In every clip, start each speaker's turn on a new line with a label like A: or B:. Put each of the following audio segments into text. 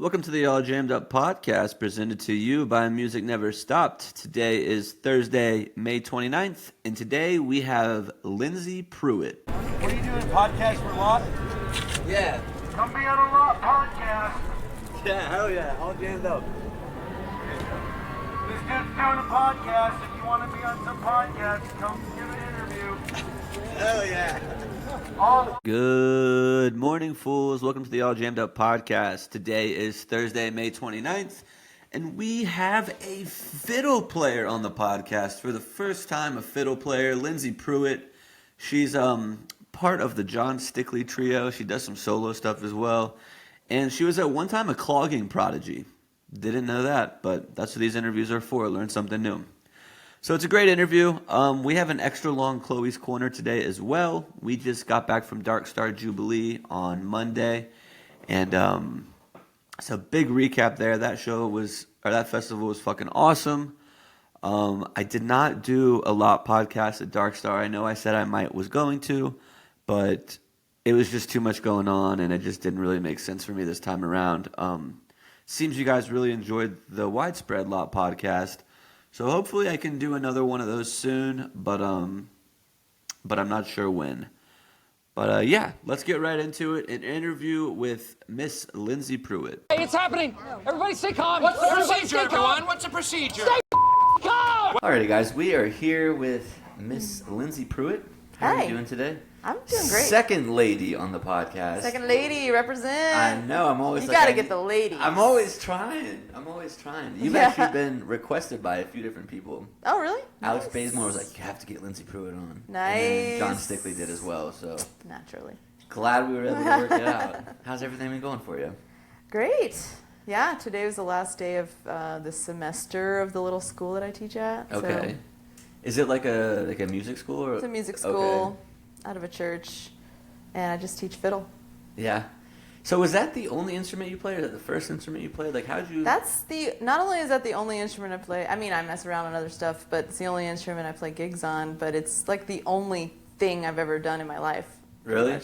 A: Welcome to the All Jammed Up podcast presented to you by Music Never Stopped. Today is Thursday, May 29th, and today we have Lyndsay Pruett.
B: What are you doing, podcast for Lot?
A: Yeah.
B: Come be on a Lot podcast.
A: Yeah, hell yeah, All Jammed Up.
B: This dude's doing a podcast. If you want to be on some podcast, come give an interview.
A: Hell yeah. Good morning, fools. Welcome to the All Jammed Up podcast. Today is Thursday, May 29th, and we have a fiddle player on the podcast. For the first time, a fiddle player, Lyndsay Pruett. She's part of the Jon Stickley Trio. She does some solo stuff as well. And she was at one time a clogging prodigy. Didn't know that, but that's what these interviews are for. Learn something new. So it's a great interview. We have an extra long Chloe's Corner today as well. We just got back from Dark Star Jubilee on Monday. And so big recap there. That festival was fucking awesome. I did not do a lot podcast at Dark Star. I know I said I was going to, but it was just too much going on, and it just didn't really make sense for me this time around. Seems you guys really enjoyed the Widespread Lot podcast, so hopefully I can do another one of those soon, but I'm not sure when. But yeah, let's get right into it. An interview with Miss Lyndsay Pruett.
C: Hey, it's happening. Everybody stay calm.
D: What's the procedure, everyone? What's the procedure?
C: Stay calm.
A: Alrighty, guys, we are here with Miss Lyndsay Pruett. How are
E: Hi.
A: you doing today?
E: I'm doing great.
A: Second lady on the podcast.
E: Second lady, represent.
A: I know. I'm always.
E: You
A: like,
E: gotta get the ladies.
A: I'm always trying. You've
E: Yeah.
A: actually been requested by a few different people.
E: Oh, really?
A: Alex
E: Nice.
A: Bazemore was like, "You have to get Lyndsay Pruett on."
E: Nice.
A: And then Jon Stickley did as well. So
E: Naturally.
A: glad we were able to work it out. How's everything been going for you?
E: Great. Yeah, today was the last day of the semester of the little school that I teach at.
A: Okay.
E: So
A: Is it like a music school or?
E: it's a music school out of a church, and I just teach fiddle.
A: Yeah. So was that the only instrument you played, or that the first instrument you played? Like, how'd you?
E: Not only is that the only instrument I play, I mean, I mess around on other stuff, but it's the only instrument I play gigs on, but it's like the only thing I've ever done in my life.
A: Really?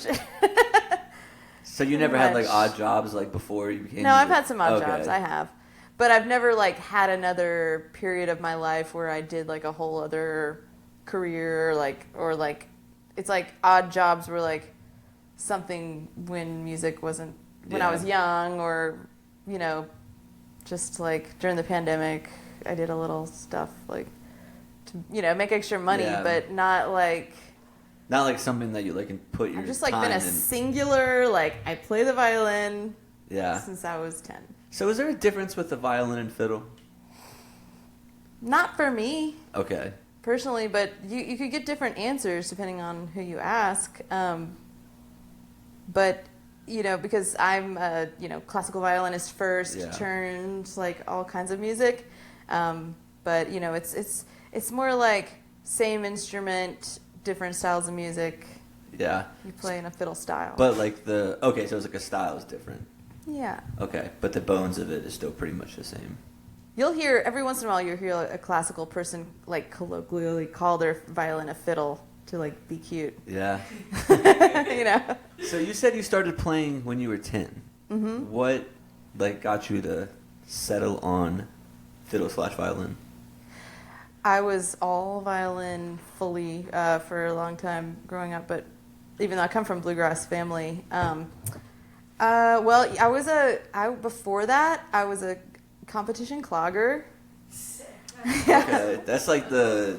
A: So you never had like odd jobs like before you became?
E: No, I've had some odd
A: Okay.
E: jobs. I have. But I've never like had another period of my life where I did like a whole other career or it's like odd jobs were like something when music wasn't when I
A: Yeah.
E: was young, or just like during the pandemic I did a little stuff like to make extra money,
A: Yeah.
E: but not like
A: something that you like can put your
E: I've just like
A: time
E: been a
A: in.
E: singular, like I play the violin
A: Yeah.
E: since I was 10.
A: So is there a difference with the violin and fiddle?
E: Not for me
A: Okay.
E: personally, but you could get different answers depending on who you ask. But because I'm a classical violinist first,
A: Yeah.
E: turned like all kinds of music. But it's more like same instrument, different styles of music.
A: Yeah.
E: You play in a fiddle style.
A: But like so it's like a style is different.
E: Yeah.
A: Okay, but the bones of it is still pretty much the same.
E: You'll hear, every once in a while, you'll hear a classical person, like, colloquially call their violin a fiddle to, like, be cute.
A: Yeah.
E: You know?
A: So you said you started playing when you were 10.
E: Mm-hmm.
A: What, got you to settle on fiddle/violin?
E: I was all violin fully for a long time growing up, but even though I come from a bluegrass family, before that, I was a competition clogger.
A: Okay, that's like the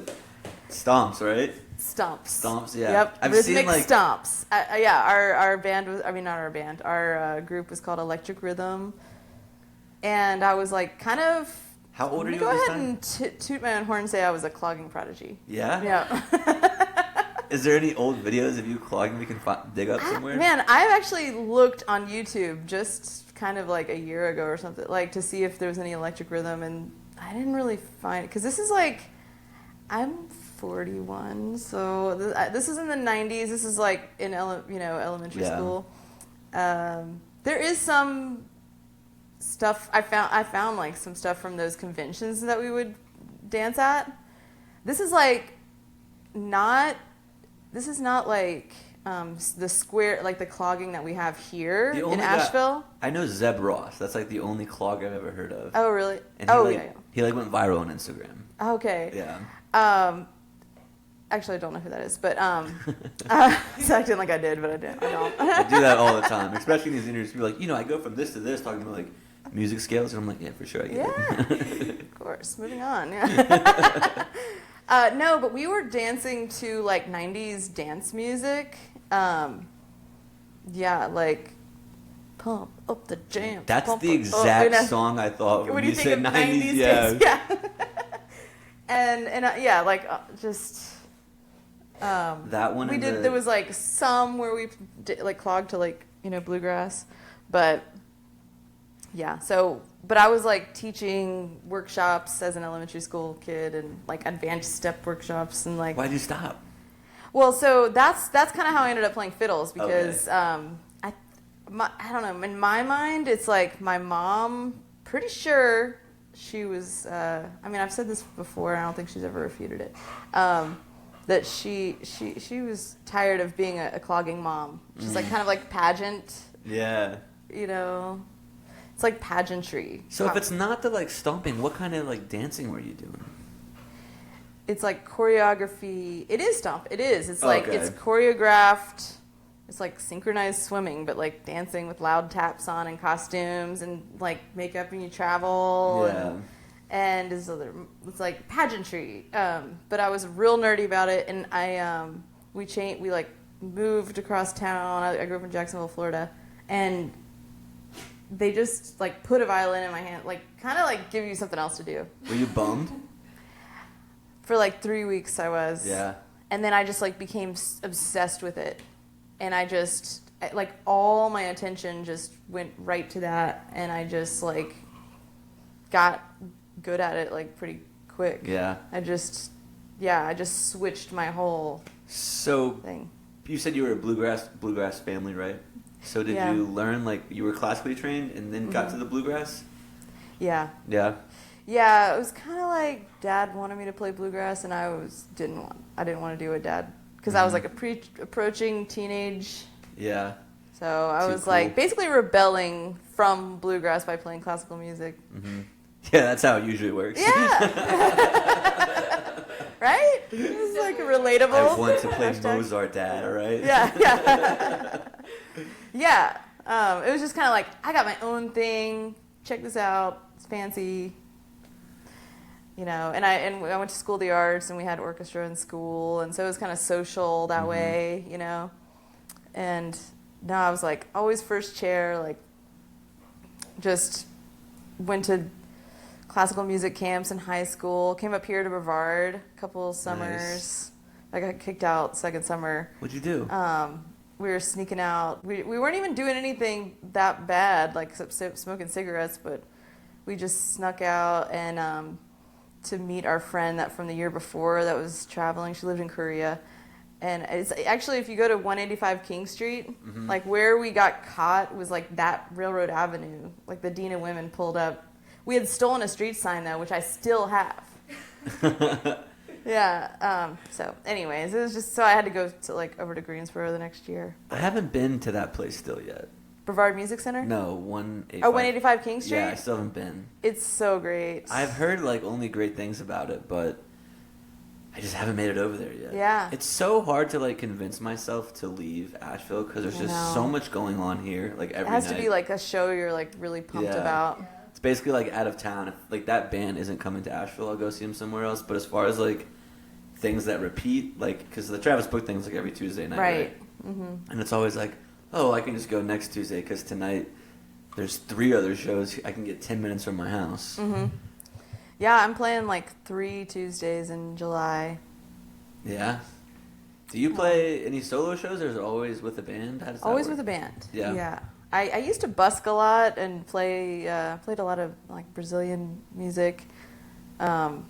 A: stomps, right?
E: Stomps.
A: Yeah.
E: Yep.
A: I've
E: Rhythmic
A: seen like
E: stomps. Yeah, our band was, not our band, our group was called Electric Rhythm. And I was like kind of...
A: How old are you
E: Go
A: at this
E: ahead
A: time?
E: and toot my own horn and say I was a clogging prodigy.
A: Yeah?
E: Yeah.
A: Is there any old videos of you clogging we can dig up somewhere?
E: Man, I've actually looked on YouTube just kind of like a year ago or something, like to see if there was any Electric Rhythm, and I didn't really find it, because this is like, I'm 41, so this is in the 90s. This is like in elementary school. There is some stuff I found like some stuff from those conventions that we would dance at. This is not like the square, like the clogging that we have here
A: The
E: in
A: only guy-
E: Asheville.
A: I know Zeb Ross. That's like the only clog I've ever heard of.
E: Oh, really?
A: And he,
E: Oh,
A: like,
E: yeah.
A: He like went viral on Instagram.
E: Okay.
A: Yeah.
E: Actually, I don't know who that is, but so acting like I did, but I didn't. I don't.
A: I do that all the time, especially in these interviews. People are like, I go from this to this, talking about like music scales, and I'm like, yeah, for sure, I get it.
E: Of course. Moving on. Yeah. No, but we were dancing to like 90s dance music. Yeah, like pump up the jam.
A: That's
E: pump
A: the
E: up-
A: exact song I thought when
E: you
A: you
E: think
A: said
E: of
A: 90s.
E: dance,
A: Yeah.
E: yeah. and yeah, like just.
A: That one.
E: We did. There was like some where we did, like clogged to like bluegrass, but yeah. So, but I was like teaching workshops as an elementary school kid and like advanced step workshops and like.
A: Why'd you stop?
E: Well, so that's kind of how I ended up playing fiddles because I don't know. In my mind, it's like my mom. Pretty sure she was. I mean, I've said this before. I don't think she's ever refuted it. That she was tired of being a clogging mom. She's like kind of like pageant.
A: Yeah.
E: It's like pageantry.
A: So if it's not the like stomping, what kind of like dancing were you doing?
E: It's like choreography. It is stomp. It is. It's like
A: Okay.
E: it's choreographed. It's like synchronized swimming, but like dancing with loud taps on and costumes and like makeup and you travel.
A: Yeah.
E: And it's like pageantry. But I was real nerdy about it, and we like moved across town. I grew up in Jacksonville, Florida, and they just like put a violin in my hand, like kind of like give you something else to do.
A: Were you bummed?
E: For like 3 weeks I was.
A: Yeah.
E: And then I just like became obsessed with it, and like all my attention just went right to that, and I just like got good at it like pretty quick.
A: Yeah.
E: I just switched my whole
A: So
E: thing.
A: you said you were a bluegrass family, right? So did
E: Yeah.
A: you learn like you were classically trained and then got to the bluegrass?
E: Yeah.
A: Yeah.
E: Yeah, it was kind of like Dad wanted me to play bluegrass, and I didn't want to do it, Dad, because I was like approaching teenage.
A: Yeah.
E: So I
A: Too
E: was
A: cool.
E: like basically rebelling from bluegrass by playing classical music.
A: Mm-hmm. Yeah, that's how it usually works.
E: Yeah. Right? It's like relatable.
A: I want to play
E: Hashtag.
A: Mozart, Dad, all right?
E: Yeah. Yeah. It was just kind of like, I got my own thing. Check this out. It's fancy. And I went to School of the Arts, and we had orchestra in school, and so it was kind of social that way, And now I was like always first chair, like just went to classical music camps in high school, came up here to Brevard a couple of summers.
A: Nice.
E: I got kicked out second summer.
A: What'd you do?
E: We were sneaking out. We weren't even doing anything that bad, like except smoking cigarettes, but we just snuck out and to meet our friend that from the year before that was traveling. She lived in Korea. And it's actually, if you go to 185 King Street, like where we got caught was like that Railroad Avenue. Like the Dean of Women pulled up. We had stolen a street sign though, which I still have. Yeah. So anyways, it was just, so I had to go to like over to Greensboro the next year.
A: I haven't been to that place still yet.
E: Brevard Music Center?
A: No, 185.
E: Oh, 185 King Street?
A: Yeah, I still haven't been.
E: It's so great.
A: I've heard like only great things about it, but I just haven't made it over there yet.
E: Yeah.
A: It's so hard to like convince myself to leave Asheville because there's
E: I
A: just
E: know.
A: so much going on here. Like every
E: It has
A: night.
E: to be like a show you're like really pumped
A: Yeah.
E: about.
A: It's basically like out of town. If like that band isn't coming to Asheville, I'll go see them somewhere else. But as far as like things that repeat, like because the Travis Book thing's like every Tuesday night, right?
E: Mm-hmm.
A: And it's always like, oh, I can just go next Tuesday because tonight there's 3 other shows. I can get 10 minutes from my house.
E: Mm-hmm. Yeah, I'm playing like 3 Tuesdays in July.
A: Yeah. Do you play any solo shows, or is it always with a band? How does that
E: Always
A: work?
E: with a band.
A: Yeah.
E: Yeah. I used to busk a lot and played a lot of like Brazilian music. But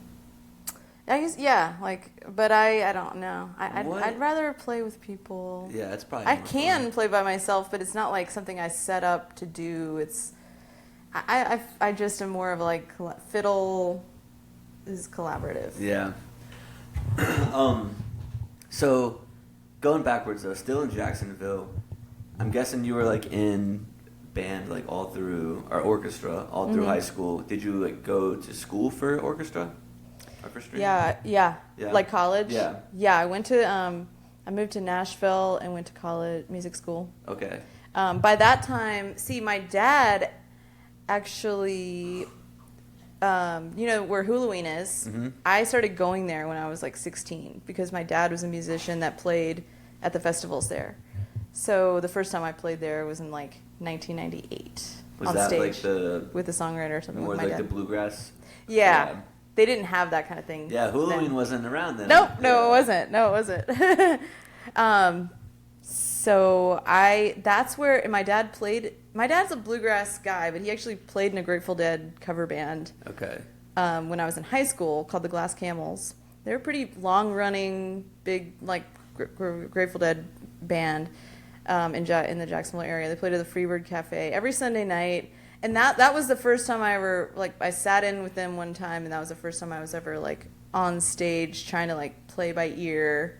E: I don't know.
A: What?
E: I'd rather play with people.
A: Yeah, it's probably.
E: I
A: more
E: can
A: fun.
E: play by myself, but it's not like something I set up to do. It's I just am more of like fiddle is collaborative.
A: Yeah. So, going backwards though, still in Jacksonville, I'm guessing you were like in band like all through, or orchestra all through high school. Did you like go to school for orchestra?
E: Yeah. Like college?
A: Yeah.
E: Yeah, I moved to Nashville and went to college, music school.
A: Okay.
E: By that time, see, my dad actually, you know where Halloween is?
A: Mm-hmm.
E: I started going there when I was like 16 because my dad was a musician that played at the festivals there. So the first time I played there was in like 1998
A: Was
E: on
A: that
E: stage
A: like the
E: with a songwriter or something
A: more
E: with my
A: like
E: dad.
A: the bluegrass?
E: Yeah. They didn't have that kind of thing.
A: Yeah, Halloween
E: then.
A: wasn't around then.
E: Nope,
A: Yeah.
E: it wasn't. No, it wasn't. So that's where my dad played. My dad's a bluegrass guy, but he actually played in a Grateful Dead cover band.
A: Okay.
E: When I was in high school, called the Glass Camels. They were a pretty long-running, big, like Grateful Dead band in the Jacksonville area. They played at the Freebird Cafe every Sunday night. And that was the first time I ever, like, I sat in with them one time, and that was the first time I was ever, like, on stage trying to, like, play by ear.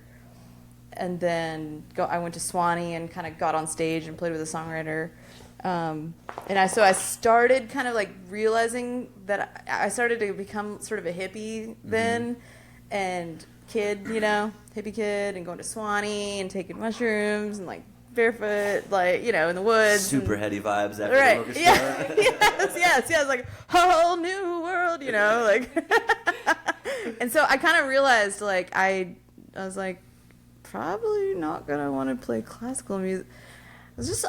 E: And then I went to Swanee and kind of got on stage and played with a songwriter. So I started kind of, like, realizing that I started to become sort of a hippie then, and kid, you know, hippie kid, and going to Swanee and taking mushrooms and, like, barefoot, like, you know, in the woods.
A: Super heady vibes after
E: Right.
A: the orchestra.
E: Yeah. Yes. Like, whole new world, you know, like. And so I kind of realized, like, I was like, probably not gonna want to play classical music.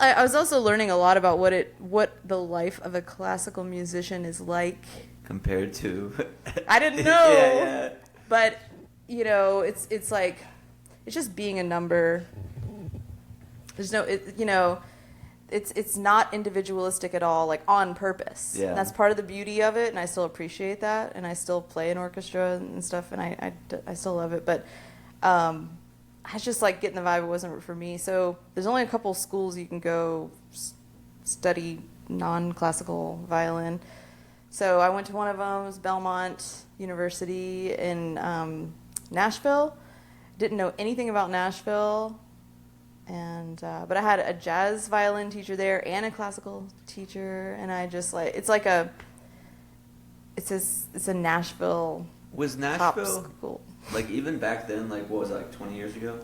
E: I was also learning a lot about what the life of a classical musician is like.
A: Compared to.
E: I didn't know.
A: Yeah.
E: But, you know, it's like, it's just being a number. There's no, it's not individualistic at all, like on purpose.
A: Yeah.
E: And that's part of the beauty of it, and I still appreciate that, and I still play in orchestra and stuff, and I still love it. But I was just like getting the vibe it wasn't for me. So there's only a couple schools you can go study non-classical violin. So I went to one of them, it was Belmont University in Nashville. Didn't know anything about Nashville. And but I had a jazz violin teacher there and a classical teacher, and I just like it's a Nashville
A: Was
E: pop
A: Nashville
E: school.
A: like even back then? Like what was it, like 20 years ago?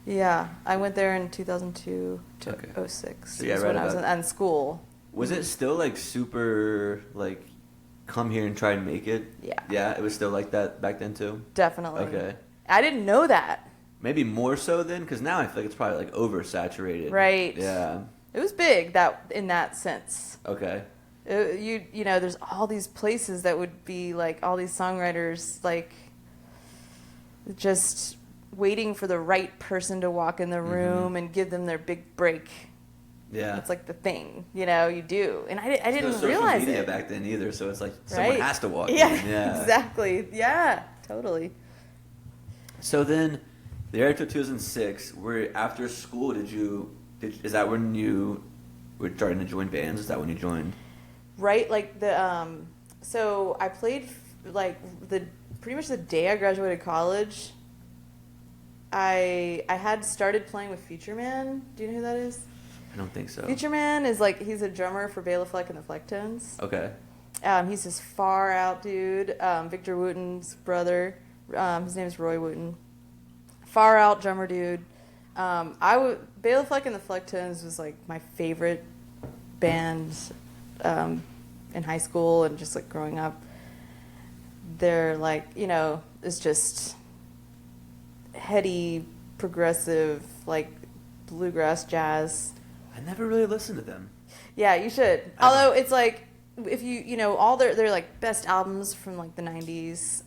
E: Yeah, I went there in 2002 to
A: Okay.
E: 2006.
A: So yeah,
E: was
A: right
E: when I was
A: about-
E: in school.
A: Was it still like super like come here and try and make it?
E: Yeah.
A: Yeah, it was still like that back then too.
E: Definitely.
A: Okay.
E: I didn't know that.
A: Maybe more so then, because now I feel like it's probably like oversaturated.
E: Right.
A: Yeah.
E: It was big in that sense.
A: Okay.
E: You know, there's all these places that would be like all these songwriters like just waiting for the right person to walk in the room and give them their big break.
A: Yeah.
E: It's like the thing, you know, you do. And I
A: There's
E: didn't
A: no social
E: realize
A: media
E: it.
A: back then either, so it's like someone
E: Right?
A: has to walk
E: Yeah,
A: in. Yeah.
E: exactly. Yeah, totally.
A: So then, there to 2006, where after school is that when you were starting to join bands? Is that when you joined?
E: Right, like so I played like pretty much the day I graduated college. I had started playing with Futureman. Do you know who that is?
A: I don't think so.
E: Futureman is like, he's a drummer for Bela Fleck and the Flecktones.
A: Okay.
E: He's this far out dude. Victor Wooten's brother. His name is Roy Wooten. Far out drummer dude. Bela Fleck and the Flecktones was like my favorite band in high school and just like growing up. They're like, you know, it's just heady, progressive, like bluegrass jazz.
A: I never really listened to them.
E: Yeah, you should. Although it's like, if you know, all their like best albums from like the 90s.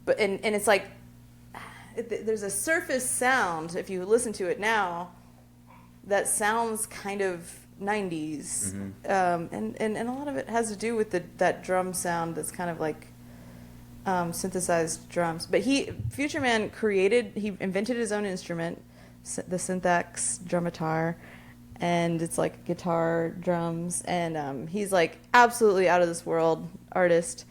E: But it's like, there's a surface sound, if you listen to it now, that sounds kind of 90s. And a lot of it has to do with that drum sound that's kind of like synthesized drums. But Futureman he invented his own instrument, the Syntax drumitar, and it's like guitar, drums, and he's like absolutely out of this world artist.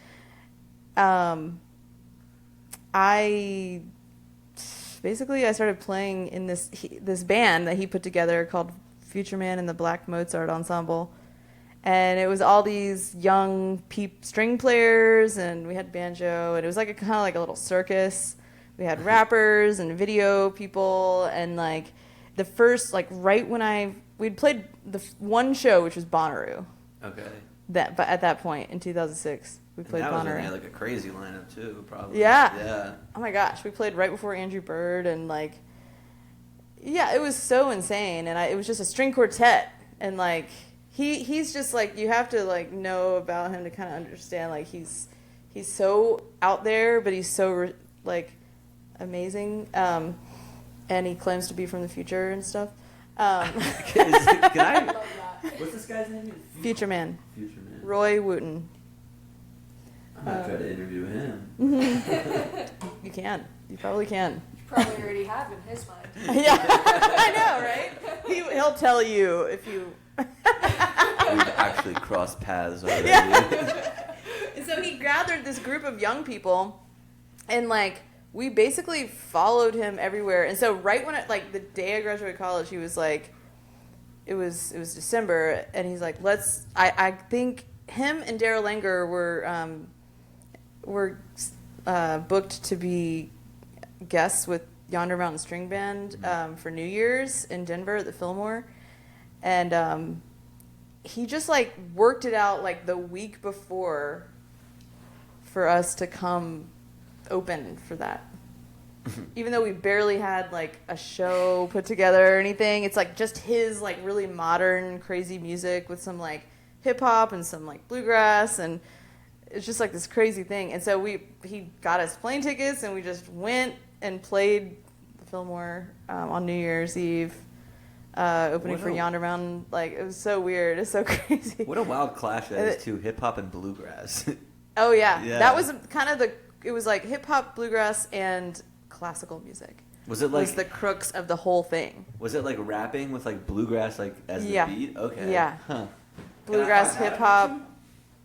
E: I basically I started playing in this band that he put together called Futureman and the Black Mozart Ensemble. And it was all these young string players, and we had banjo, and it was like kind of like a little circus. We had rappers and video people, and like the first, like right when we'd played the one show, which was Bonnaroo.
A: Okay.
E: But at that point in 2006, we played
A: and that
E: Bonnaroo.
A: was like a crazy lineup too, probably.
E: Yeah.
A: Yeah.
E: Oh my gosh, we played right before Andrew Bird, and like, yeah, it was so insane, and it was just a string quartet, and like. He's just like, you have to like know about him to kind of understand, like he's so out there, but he's so like amazing, and he claims to be from the future and stuff.
A: Can I? What's this guy's name?
E: Futureman.
A: Futureman.
E: Roy Wooten.
A: I might try to interview him.
E: You can. You probably can.
F: You probably already have in his mind.
E: Yeah, I know, right? He'll tell you if you.
A: We've actually crossed paths already.
E: Yeah. And so he gathered this group of young people, and like we basically followed him everywhere. And so right when the day I graduated college, he was like, it was December, and he's like, I think him and Daryl Langer were booked to be guests with Yonder Mountain String Band for New Year's in Denver at the Fillmore. And he just like worked it out like the week before for us to come open for that. Even though we barely had like a show put together or anything, it's like just his like really modern crazy music with some like hip hop and some like bluegrass, and it's just like this crazy thing. And so he got us plane tickets, and we just went and played the Fillmore on New Year's Eve. Opening for Yonder Mountain, like it was so weird, it's so crazy.
A: What a wild clash that is too, hip hop and bluegrass.
E: Oh yeah,
A: yeah.
E: That was kind of it was like hip hop, bluegrass, and classical music.
A: Was it like
E: was the crux of the whole thing?
A: Was it like rapping with like bluegrass like as the beat? Okay.
E: Yeah.
A: Huh.
E: Bluegrass, hip hop.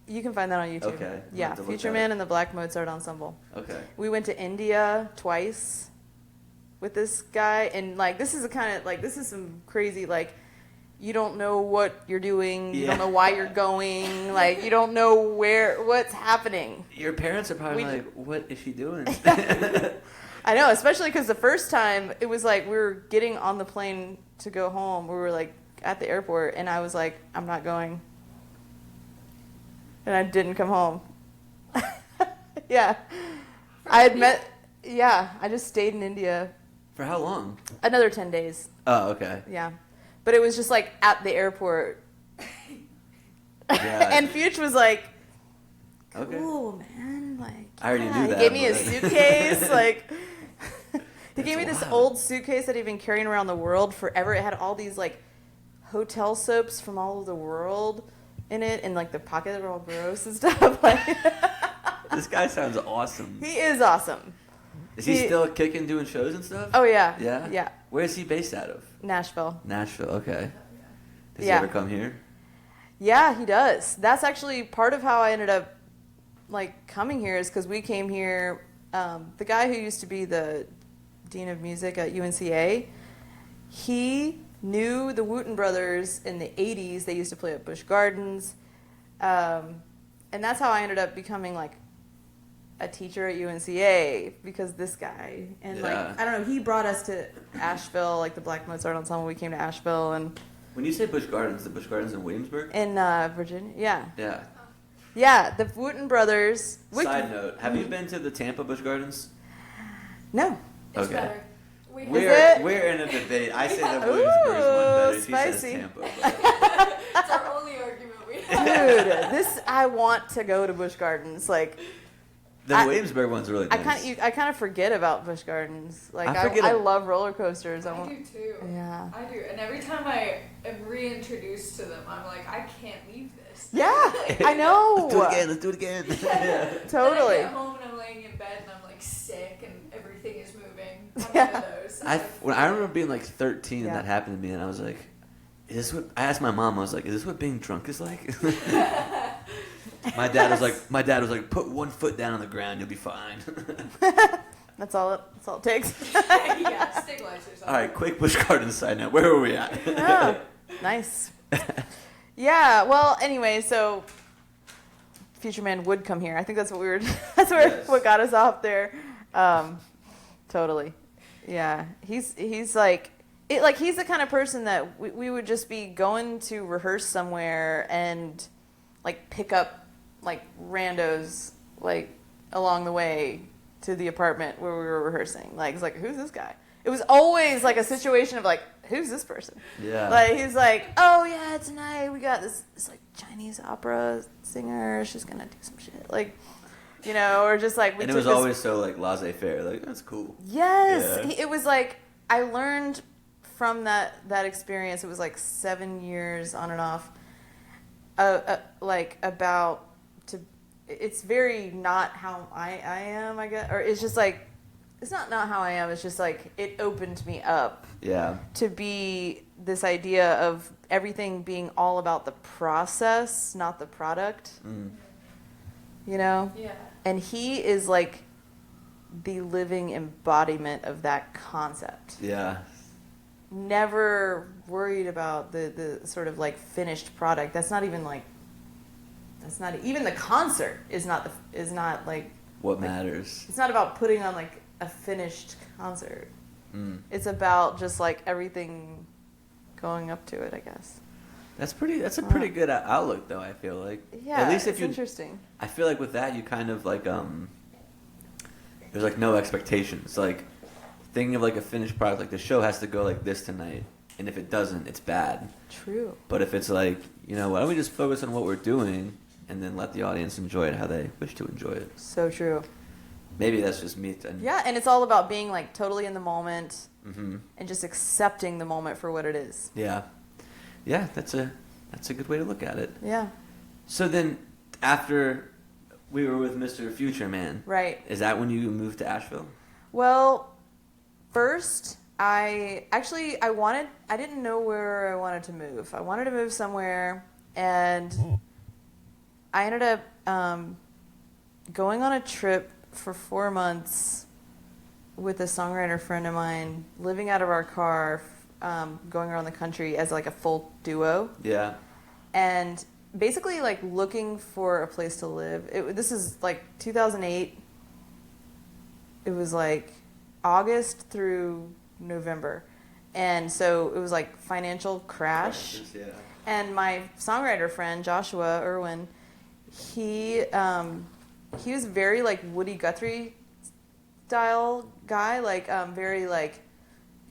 E: You can find that on YouTube.
A: Okay.
E: Yeah, Futureman and the Black Mozart Ensemble.
A: Okay.
E: We went to India twice with this guy, and like this is some crazy, like you don't know what you're doing, you don't know why you're going, like you don't know what's happening.
A: Your parents are probably like, what is she doing?
E: I know, especially because the first time it was like we were getting on the plane to go home, we were like at the airport, and I was like, I'm not going, and I didn't come home. Yeah, I just stayed in India.
A: For how long?
E: Another 10 days.
A: Oh, okay.
E: Yeah. But it was just like at the airport.
A: Yeah.
E: And Future was like,
A: Okay.
E: cool, man. Like,
A: I already knew that.
E: He gave me a suitcase. Like, he gave me this old suitcase that he'd been carrying around the world forever. It had all these like hotel soaps from all over the world in it, and like the pockets were all gross and stuff. Like,
A: this guy sounds awesome.
E: he is awesome.
A: Is he still kicking, doing shows and stuff?
E: Oh, yeah.
A: Yeah?
E: Yeah.
A: Where is he based out of?
E: Nashville.
A: Nashville, okay. Does he
E: Yeah.
A: ever come here?
E: Yeah, he does. That's actually part of how I ended up like coming here, is because we came here. The guy who used to be the dean of music at UNCA, he knew the Wooten brothers in the 80s. They used to play at Busch Gardens. And that's how I ended up becoming like a teacher at UNCA, because this guy, and like I don't know, he brought us to Asheville, like the Black Mozart Ensemble. We came to Asheville, and
A: when you say Busch Gardens, the Busch Gardens in Williamsburg?
E: In Virginia,
A: Yeah.
E: Yeah, the Wooten brothers.
A: Side note, have you been to the Tampa Busch Gardens?
E: No.
F: It's
A: Okay.
F: better.
A: We're in a debate. I say that Williamsburg is one better. She says
E: spicy.
A: Tampa.
F: It's our only argument we have.
E: Dude, I want to go to Busch Gardens. Like,
A: The Williamsburg one's really nice.
E: I kind of forget about Busch Gardens. Like,
A: I
E: I love roller coasters.
F: I do too.
E: Yeah.
F: I do. And every time I am reintroduced to them, I'm like, I can't leave this.
E: Yeah, I know.
A: Let's do it again. Yeah.
E: Totally.
F: And I get home and I'm laying in bed and I'm like sick and everything is moving. I'm one of those.
A: I remember being like 13 and
E: Yeah.
A: that happened to me, and I was like, "Is this what?" I asked my mom. I was like, "Is this what being drunk is like?" My dad was like, "Put one foot down on the ground, you'll be fine."
E: That's all it takes.
F: Yeah, stabilizers.
A: All right, quick Busch Gardens side note. Where were we at?
E: Oh, nice. Yeah. Well, anyway, so Futureman would come here. I think that's what we were. That's where
A: Yes.
E: what got us off there. Totally. Yeah. He's like it. Like he's the kind of person that we would just be going to rehearse somewhere and like pick up like randos like along the way to the apartment where we were rehearsing. Like it's like, who's this guy? It was always like a situation of like, who's this person?
A: Yeah.
E: Like he's like, oh yeah, tonight we got this like Chinese opera singer. She's gonna do some shit. Like, you know, or just like we
A: And it
E: took
A: was
E: this.
A: always so like laissez-faire. Like, that's cool.
E: Yes,
A: Yeah.
E: it was like I learned from that experience. It was like 7 years on and off. Like about to. It's very not how I am, I guess, or it's just like it's not how I am. It's just like it opened me up
A: Yeah.
E: to be this idea of everything being all about the process, not the product. You know?
F: Yeah.
E: And he is like the living embodiment of that concept.
A: Yeah.
E: Never worried about the sort of like finished product. That's not even even the concert is not like
A: What matters?
E: it's not about putting on like a finished concert. It's about just like everything going up to it, I guess.
A: That's a pretty good outlook, though. I feel like.
E: Yeah,
A: At least if
E: it's
A: you.
E: interesting.
A: I feel like with that, you kind of like there's like no expectations. Like thinking of like a finished product, like the show has to go like this tonight, and if it doesn't, it's bad.
E: True.
A: But if it's like, you know, why don't we just focus on what we're doing, and then let the audience enjoy it how they wish to enjoy it.
E: So true.
A: Maybe that's just me.
E: Yeah, and it's all about being like totally in the moment and just accepting the moment for what it is.
A: Yeah. Yeah, that's a good way to look at it.
E: Yeah.
A: So then, after we were with Mr. Futureman,
E: Right.
A: is that when you moved to Asheville?
E: Well, first, I didn't know where I wanted to move. I wanted to move somewhere, and I ended up going on a trip for 4 months with a songwriter friend of mine, living out of our car, going around the country as like a folk duo.
A: Yeah.
E: And basically like looking for a place to live. This is like 2008. It was like August through November. And so it was like financial crash.
A: Yeah.
E: And my songwriter friend, Joshua Irwin, he was very like Woody Guthrie style guy, like very like,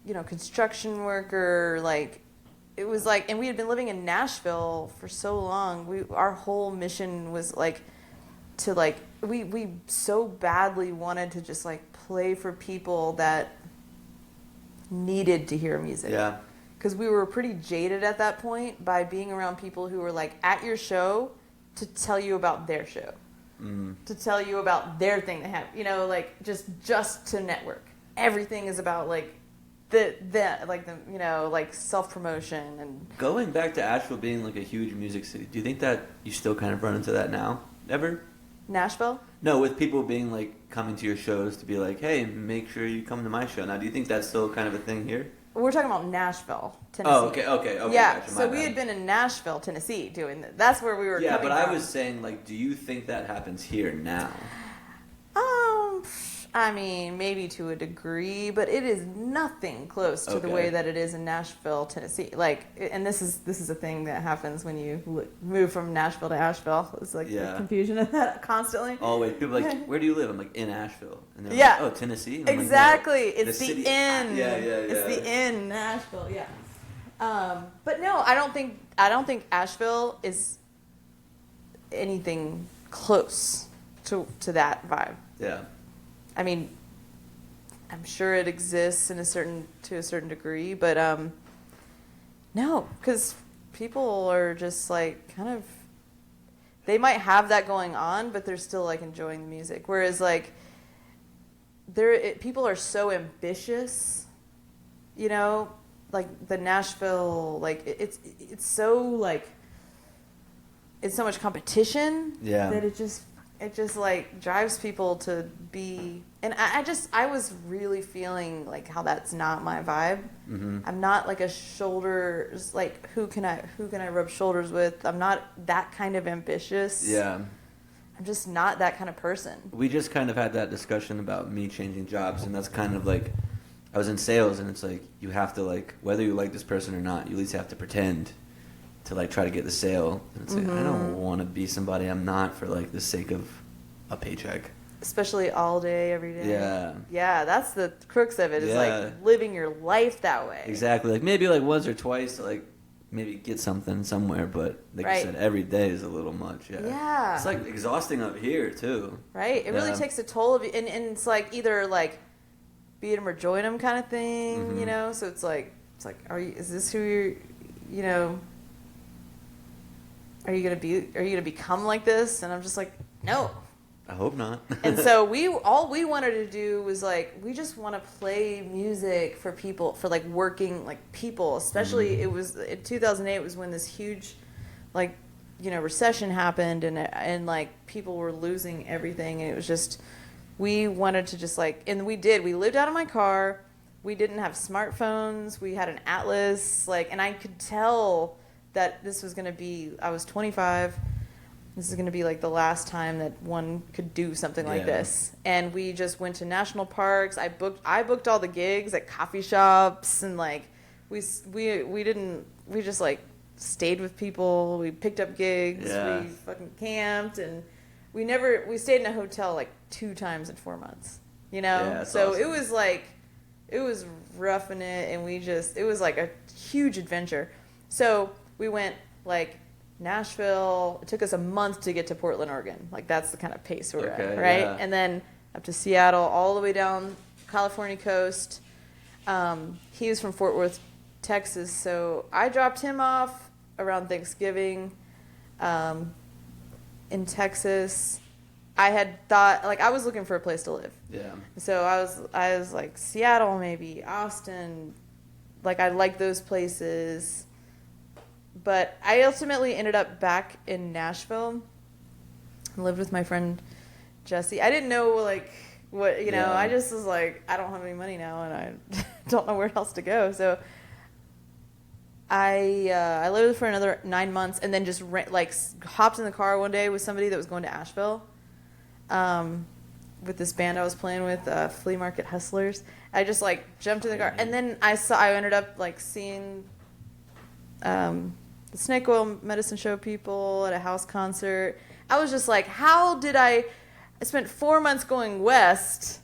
E: you know, construction worker, like it was like, and we had been living in Nashville for so long. Our whole mission was like to like we so badly wanted to just like play for people that needed to hear music.
A: Yeah.
E: Because we were pretty jaded at that point by being around people who were like at your show to tell you about their show, to tell you about their thing they have, you know, like just to network. Everything is about like the you know, like self-promotion. And
A: Going back to Asheville being like a huge music city, do you think that you still kind of run into that now? Ever?
E: Nashville.
A: No, with people being like coming to your shows to be like, hey, make sure you come to my show. Now, do you think that's still kind of a thing here?
E: We're talking about Nashville, Tennessee.
A: Oh, okay.
E: Yeah,
A: Gotcha,
E: so
A: my
E: we
A: bad.
E: had been in Nashville, Tennessee, doing that. That's where we were.
A: Yeah,
E: coming
A: but
E: from.
A: I was saying, like, do you think that happens here now?
E: I mean, maybe to a degree, but it is nothing close to the
A: Okay.
E: way that it is in Nashville, Tennessee. Like, and this is a thing that happens when you move from Nashville to Asheville. It's like
A: Yeah.
E: the confusion of that constantly.
A: Always. People are like, where do you live? I'm like, in Asheville. And they're
E: Yeah.
A: like, oh, Tennessee? And I'm like,
E: Exactly.
A: no,
E: It's the
A: city-
E: inn.
A: Yeah.
E: It's the inn, Nashville. Yeah. But no, I don't think Asheville is anything close to that vibe.
A: Yeah.
E: I mean, I'm sure it exists to a certain degree, but no, because people are just like kind of, they might have that going on, but they're still like enjoying the music. Whereas like people are so ambitious, you know, like the Nashville, like it's so like, it's so much competition
A: Yeah.
E: that it just it just like drives people to be, and I was really feeling like how that's not my vibe.
A: Mm-hmm.
E: I'm not like a shoulders, like who can I rub shoulders with? I'm not that kind of ambitious.
A: Yeah.
E: I'm just not that kind of person.
A: We just kind of had that discussion about me changing jobs, and that's kind of like, I was in sales, and it's like, you have to like, whether you like this person or not, you at least have to pretend to like try to get the sale. And it's like, I don't want to be somebody I'm not for like the sake of a paycheck.
E: Especially all day, every day.
A: Yeah.
E: Yeah, that's the crux of it, is like living your life that way.
A: Exactly. Like maybe like once or twice to like maybe get something somewhere, but like you said, every day is a little much. Yeah.
E: Yeah.
A: It's like exhausting up here too.
E: Right? It really takes a toll of you, and it's like either like beat them or join them kind of thing, you know? So it's like is this who you're, you know, are you gonna become like this? And I'm just like, no.
A: I hope not.
E: And so all we wanted to do was like, we just want to play music for people, for like working like people, especially it was in 2008 was when this huge like, you know, recession happened, and like people were losing everything, and it was just, we wanted to just like, and we lived out of my car, we didn't have smartphones, we had an Atlas, like, and I could tell that this was going to be, I was 25, this is going to be like the last time that one could do something like this. And we just went to national parks. I booked all the gigs at coffee shops, and like we just like stayed with people. We picked up gigs.
A: Yeah.
E: We fucking camped, and we stayed in a hotel like 2 times in 4 months. You know?
A: Yeah,
E: so
A: awesome.
E: it was like, it was roughing it, and it was like a huge adventure. So we went like Nashville. It took us a month to get to Portland, Oregon. Like that's the kind of pace we're at, right?
A: Yeah.
E: And then up to Seattle, all the way down California coast. He was from Fort Worth, Texas, so I dropped him off around Thanksgiving in Texas. I had thought, like, I was looking for a place to live.
A: Yeah.
E: So I was like, Seattle, maybe Austin. Like, I like those places. But I ultimately ended up back in Nashville and lived with my friend Jesse. I didn't know, like, what, you know, I just was like, I don't have any money now, and I don't know where else to go. So I lived for another 9 months, and then just hopped in the car one day with somebody that was going to Asheville with this band I was playing with, Flea Market Hustlers. I just, like, jumped in the car. And then I ended up, like, seeing the Snake Oil Medicine Show people at a house concert. I was just like, I spent 4 months going west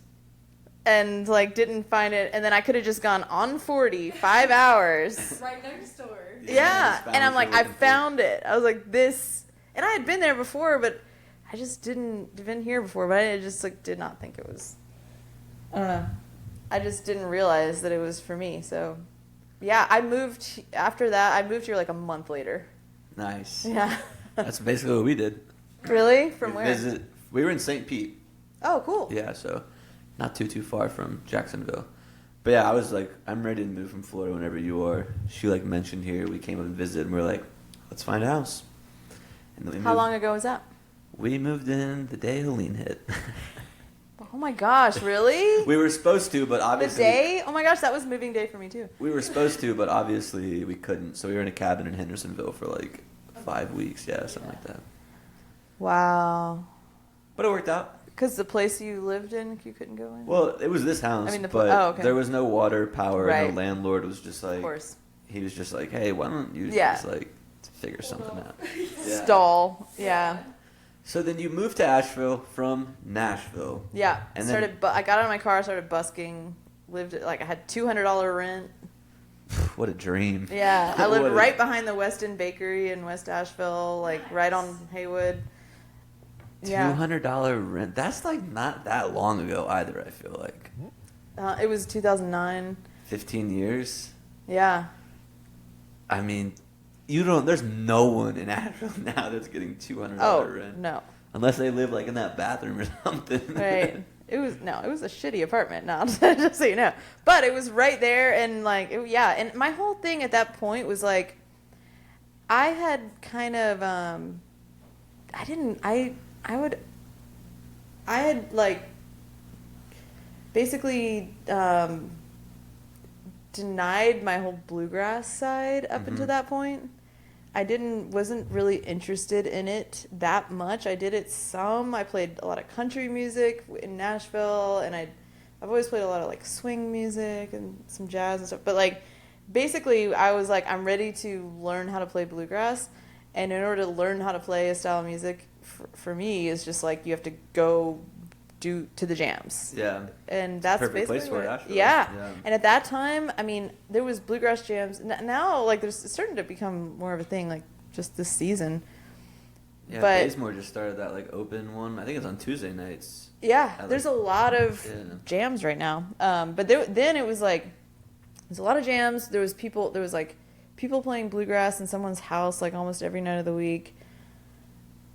E: and like didn't find it, and then I could have just gone on 40 5 hours
F: Right next door.
E: yeah, and I'm like, I found it. I was like, this, and I had been there before, but I just been here before, but I just like did not think it was, I don't know, I just didn't realize that it was for me. So yeah, after that I moved here like a month later.
A: Nice.
E: Yeah.
A: That's basically what we did.
E: Really? From where?
A: We were in St. Pete.
E: Oh, cool.
A: Yeah, so not too far from Jacksonville. But yeah, I was like, I'm ready to move from Florida whenever you are. She like mentioned here, we came up and visited, and we were like, let's find a house. And then
E: How long ago was that?
A: We moved in the day Helene hit.
E: Oh my gosh, really?
A: We were supposed to, but
E: The
A: obviously...
E: day? Oh my gosh, that was moving day for me too.
A: We were supposed to, but obviously we couldn't. So we were in a cabin in Hendersonville for like 5 weeks. Yeah, something like that.
E: Wow.
A: But it worked out.
E: Because the place you lived in, you couldn't go in?
A: Well, it was this house,
E: I mean,
A: but
E: okay.
A: there was no water, power.
E: Right.
A: No landlord was just like...
E: Of course.
A: He was just like, hey, why don't you
E: Yeah.
A: just like figure something out?
E: Stall. Yeah.
A: So then you moved to Asheville from Nashville.
E: Yeah.
A: And
E: I got out of my car, started busking, lived like I had $200 rent.
A: What a dream.
E: Yeah. I lived
A: What a-
E: right behind the West End Bakery in West Asheville, like right on Haywood. Yeah.
A: $200 rent. That's like not that long ago either, I feel like.
E: It was 2009.
A: 15 years?
E: Yeah.
A: I mean, there's no one in Asheville now that's getting $200 rent.
E: No.
A: Unless they live like in that bathroom or something.
E: Right. It was a shitty apartment, now, just so you know. But it was right there, and like, and my whole thing at that point was like, I had kind of, I had like basically denied my whole bluegrass side up until that point. I wasn't really interested in it that much. I did it some. I played a lot of country music in Nashville, and I've always played a lot of like swing music and some jazz and stuff. But like basically I was like, I'm ready to learn how to play bluegrass, and in order to learn how to play a style of music for me is just like you have to go to the jams.
A: Yeah.
E: And that's
A: Perfect
E: basically
A: place for it, actually.
E: yeah.
A: Yeah.
E: And at that time, I mean, there was bluegrass jams. Now, like, it's starting to become more of a thing, like, just this season.
A: Yeah,
E: but
A: Bazemore just started that, like, open one. I think it's on Tuesday nights.
E: yeah,
A: Like,
E: there's a lot of jams right now. But then it was, like, there's a lot of jams. There was, like, people playing bluegrass in someone's house, like, almost every night of the week.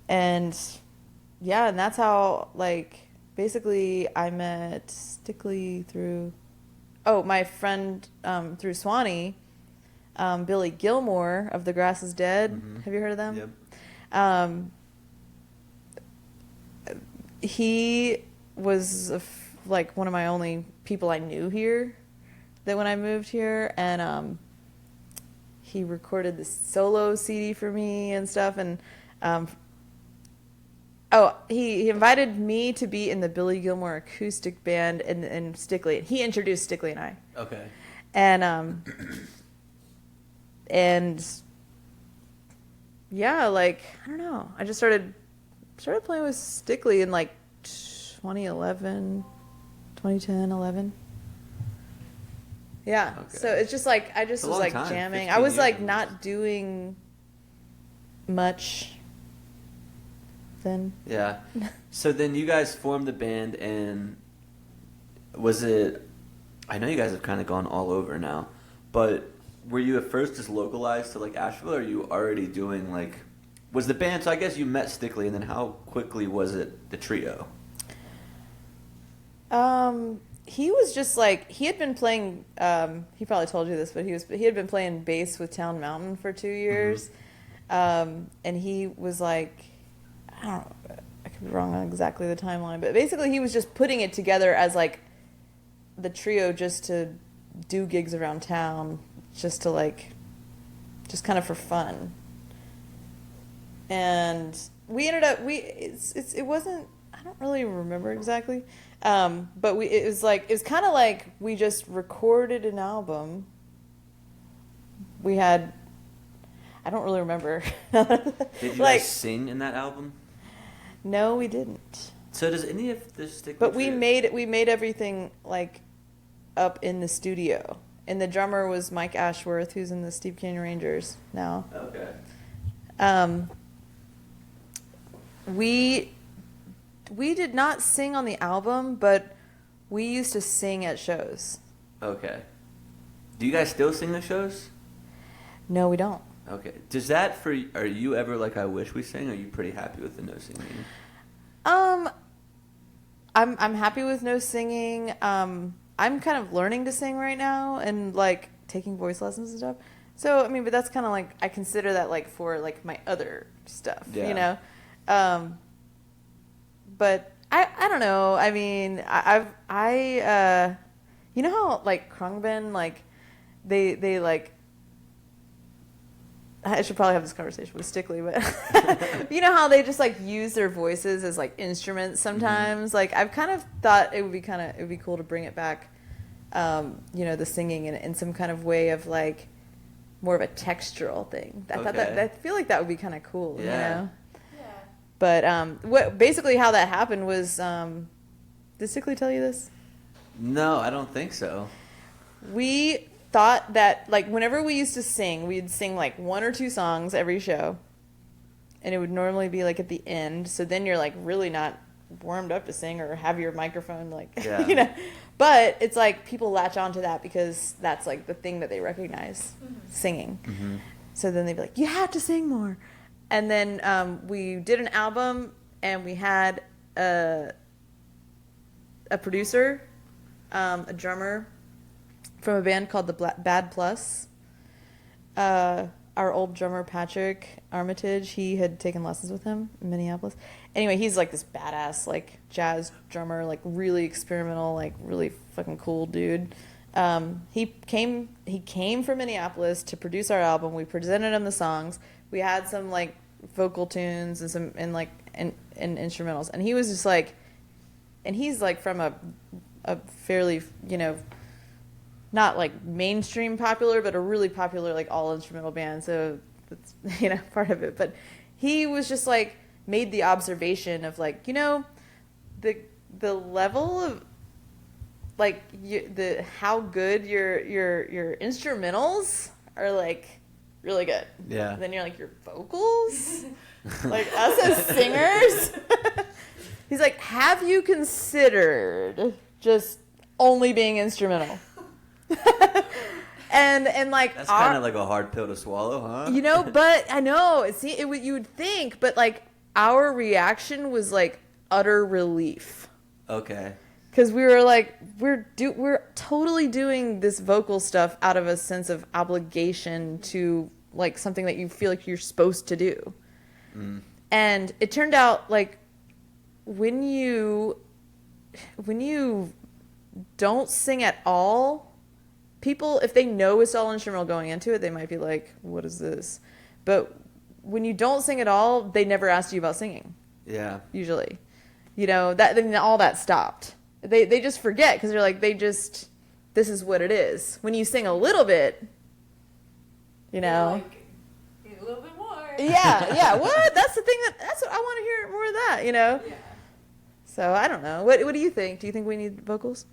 E: And, yeah, and that's how, like... Basically, I met Stickley through, my friend through Swanee, Billy Gilmore of The Grass is Dead. Mm-hmm. Have you heard of them?
A: Yep.
E: He was like one of my only people I knew here that when I moved here, and he recorded this solo CD for me and stuff, and he invited me to be in the Billy Gilmore acoustic band and Stickley. He introduced Stickley and I.
A: Okay.
E: And yeah, like, I don't know. I just started playing with Stickley in like 2011, 2010, 11. Yeah. Okay. So it's just like I just was like jamming. I was like not doing much then.
A: Yeah. So then you guys formed the band, and was it... I know you guys have kind of gone all over now, but were you at first just localized to like Asheville, or are you already doing like... Was the band... So I guess you met Stickley, and then how quickly was it the trio?
E: He was just like... He had been playing... he probably told you this, but he had been playing bass with Town Mountain for 2 years. Mm-hmm. And he was like... I don't know, I could be wrong on exactly the timeline, but basically he was just putting it together as like the trio just to do gigs around town, just to like, just kind of for fun. And we ended up, it wasn't, I don't really remember exactly, but it was kind of like we just recorded an album. We had, I don't really remember.
A: Did you guys sing in that album?
E: No, we didn't.
A: So does any of this stick?
E: But we made everything like up in the studio. And the drummer was Mike Ashworth, who's in the Steep Canyon Rangers now.
A: Okay.
E: We did not sing on the album, but we used to sing at shows.
A: Okay. Do you guys still sing at shows?
E: No, we don't.
A: Okay. Does that are you ever like, I wish we sang, or are you pretty happy with the no singing?
E: I'm happy with no singing. I'm kind of learning to sing right now and like taking voice lessons and stuff. So, I mean, but that's kind of like, I consider that like for like my other stuff, you know? But I don't know. I mean, you know how like Krungben, like they like, I should probably have this conversation with Stickley, but you know how they just like use their voices as like instruments sometimes. Mm-hmm. Like I've kind of thought it would be cool to bring it back, you know, the singing in some kind of way of like more of a textural thing. I feel like that would be kind of cool, you know.
F: Yeah.
E: But basically how that happened was, did Stickley tell you this?
A: No, I don't think so.
E: We thought that like whenever we used to sing, we'd sing like 1 or 2 songs every show, and it would normally be like at the end, so then you're like really not warmed up to sing or have your microphone like you know, but it's like people latch on to that because that's like the thing that they recognize, singing. So then they'd be like, you have to sing more. And then we did an album, and we had a producer, a drummer from a band called the Bad Plus. Our old drummer, Patrick Armitage, he had taken lessons with him in Minneapolis. anyway, he's like this badass like jazz drummer, like really experimental, like really fucking cool dude. He came from Minneapolis to produce our album. We presented him the songs. We had some like vocal tunes and some and instrumentals, and he was just like, and he's like from a fairly, you know, not like mainstream popular, but a really popular like all instrumental band. So that's, you know, part of it. But he was just like made the observation of like, you know, the level of like how good your instrumentals are like really good.
A: Yeah.
E: And then you're like your vocals, like us as singers. He's like, have you considered just only being instrumental? and like
A: that's kind of like a hard pill to swallow, huh?
E: You know, but I know. See, you would think, but like our reaction was like utter relief.
A: Okay.
E: Because we were like, we're totally doing this vocal stuff out of a sense of obligation to like something that you feel like you're supposed to do. Mm. And it turned out like when you don't sing at all, people, if they know it's all instrumental going into it, they might be like, what is this? But when you don't sing at all, they never asked you about singing.
A: Yeah.
E: Usually. You know, then all that stopped. They just forget because they're like, this is what it is. When you sing a little bit, you know.
F: Like, a little bit more.
E: Yeah. What? That's the thing that's what I want to hear more of that, you know?
F: Yeah.
E: So I don't know. What do you think? Do you think we need vocals?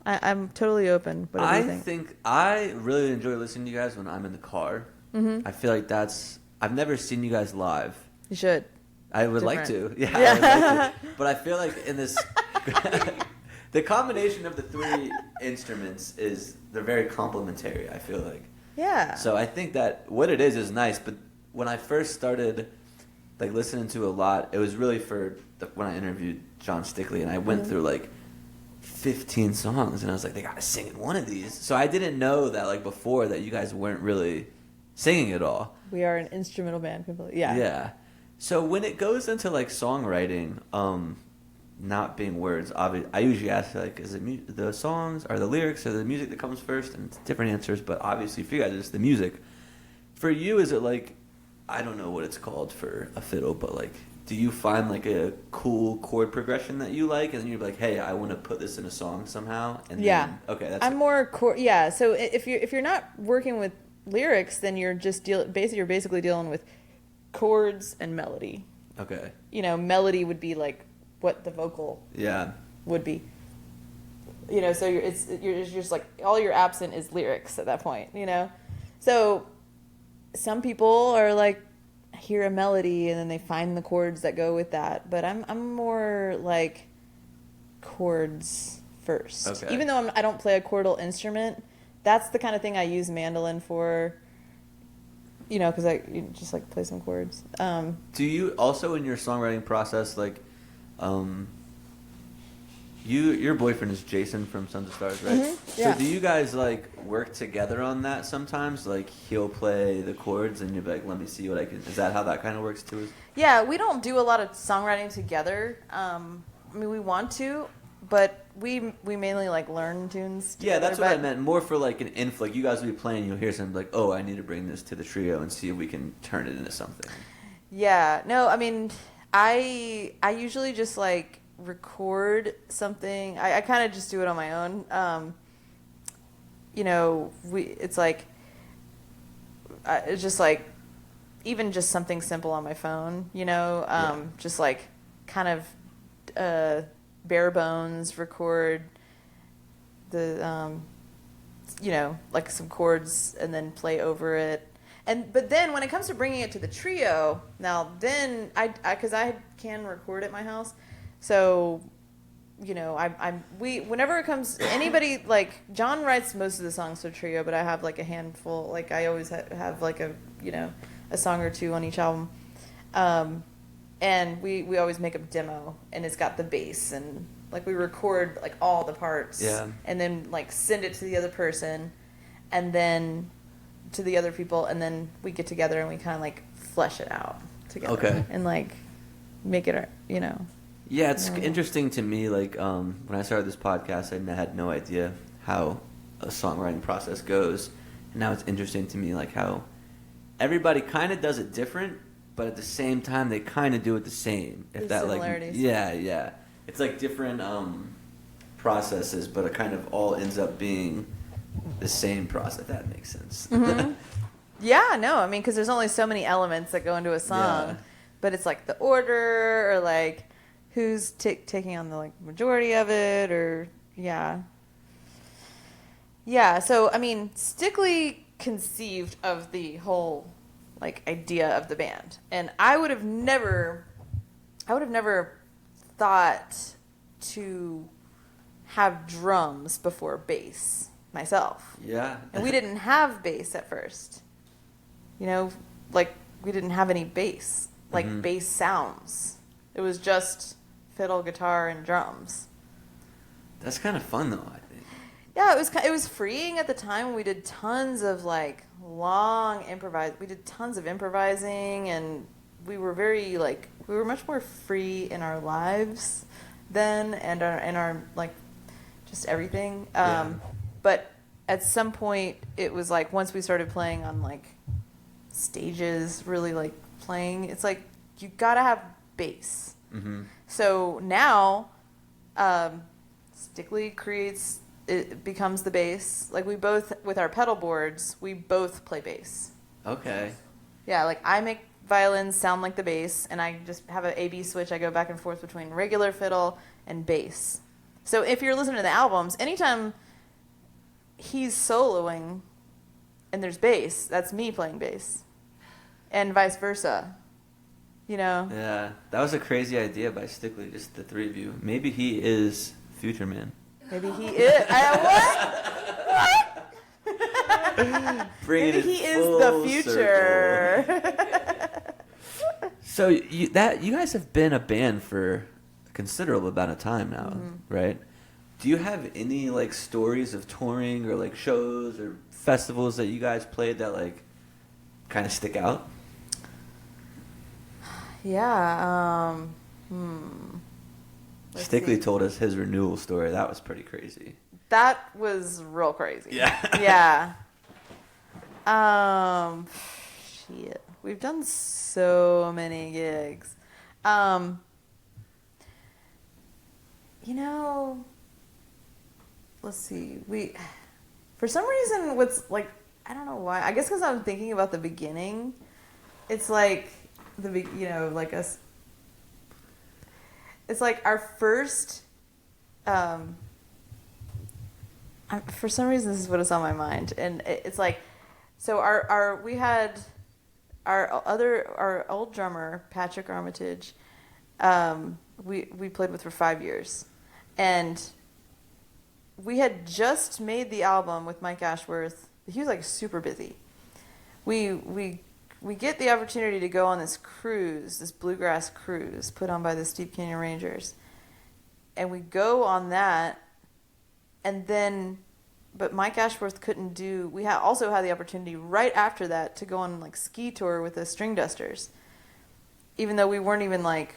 E: I'm totally open. What do you think?
A: I really enjoy listening to you guys when I'm in the car. Mm-hmm. I feel like I've never seen you guys live.
E: You should.
A: I would like to. Yeah, I would like to. But I feel like in this, the combination of the three instruments they're very complementary, I feel like.
E: Yeah.
A: So I think that what it is nice, but when I first started like listening to a lot, it was really when I interviewed Jon Stickley, and I went through like 15 songs, and I was like, they gotta sing in one of these. So I didn't know that like before that you guys weren't really singing at all.
E: We are an instrumental band completely. Yeah.
A: Yeah. So when it goes into like songwriting, not being words, obviously, I usually ask like, is it the songs or the lyrics or the music that comes first? And it's different answers, but obviously for you guys it's the music. For you, is it like, I don't know what it's called for a fiddle, but like, do you find like a cool chord progression that you like, and then you're like, hey, I want to put this in a song somehow? And
E: yeah.
A: Then, okay, that's.
E: I'm more yeah. So if you're not working with lyrics, then you're just you're basically dealing with chords and melody.
A: Okay.
E: You know, melody would be like what the vocal.
A: Yeah.
E: Would be. You know, so you're just like all you're absent is lyrics at that point. You know, so some people are like hear a melody and then they find the chords that go with that, but I'm more like chords first.
A: Okay.
E: Even though I don't play a chordal instrument, that's the kind of thing I use mandolin for. You know, because you just like play some chords.
A: Do you also in your songwriting process like, your boyfriend is Jason from Sons of Stars, right?
E: Mm-hmm. Yeah.
A: So do you guys like work together on that sometimes? Like he'll play the chords and you'll be like, let me see what I can. Is that how that kind of works too?
E: Yeah, we don't do a lot of songwriting together. I mean, we want to, but we mainly like learn tunes together.
A: Yeah, that's what I meant. More for like an like you guys will be playing, you'll hear something like, oh, I need to bring this to the trio and see if we can turn it into something.
E: Yeah, no, I mean, I usually just like record something. I kind of just do it on my own. You know, it's like, it's just like, even just something simple on my phone, you know, just like kind of bare bones record the, you know, like some chords and then play over it. But then when it comes to bringing it to the trio, now then because I can record at my house, so you know whenever it comes anybody like Jon writes most of the songs for the trio, but I have like a handful, like I always have like a song or two on each album, and we always make a demo, and it's got the bass and like we record like all the parts, and then like send it to the other person, and then to the other people, and then we get together and we kind of like flesh it out together.
A: Okay.
E: And like, make it, you know.
A: Yeah, it's interesting to me. Like when I started this podcast, I had no idea how a songwriting process goes, and now it's interesting to me like how everybody kind of does it different, but at the same time they kind of do it the same. If
E: There's
A: that
E: similarities.
A: like yeah, it's like different processes, but it kind of all ends up being the same process. If that makes sense.
E: Mm-hmm. Yeah, no, I mean, because there's only so many elements that go into a song,
A: Yeah.
E: but it's like the order or like who's taking on the like majority of it, or yeah. So I mean, Stickley conceived of the whole like idea of the band, and I would have never thought to have drums before bass myself.
A: Yeah.
E: And we didn't have bass at first. You know, like we didn't have any bass, like bass sounds. It was just fiddle, guitar, and drums.
A: That's kind of fun though, I think.
E: Yeah, it was freeing at the time. We did tons of like long we did tons of improvising, and we were much more free in our lives then, and in our like just everything. But at some point it was like once we started playing on like stages, really like playing, it's like you gotta have bass. So now Stickley it becomes the bass. Like we both, with our pedal boards, we both play bass.
A: Okay.
E: Yeah, like I make violins sound like the bass, and I just have an A/B switch. I go back and forth between regular fiddle and bass. So if you're listening to the albums, anytime he's soloing and there's bass, that's me playing bass, and vice versa. You know?
A: Yeah, that was a crazy idea by Stickley, just the three of you. Maybe he is Futureman.
E: Maybe he is. What?
A: Maybe
E: he is the future.
A: So you guys have been a band for a considerable amount of time now, right? Do you have any like stories of touring or like shows or festivals that you guys played that like kind of stick out?
E: Yeah.
A: Stickley told us his renewal story. That was pretty crazy.
E: That was real crazy.
A: Yeah.
E: Yeah. Shit. We've done so many gigs. You know, let's see. For some reason, what's like, I don't know why. I guess because I'm thinking about the beginning. It's like it's like our first, for some reason this is what is on my mind, and it's like, so we had our old drummer Patrick Armitage, we played with for 5 years, and we had just made the album with Mike Ashworth. He was like super busy. We get the opportunity to go on this cruise, this bluegrass cruise put on by the Steep Canyon Rangers. And we go on that, and then, but Mike Ashworth couldn't do, we also had the opportunity right after that to go on like ski tour with the String Dusters. Even though we weren't even like,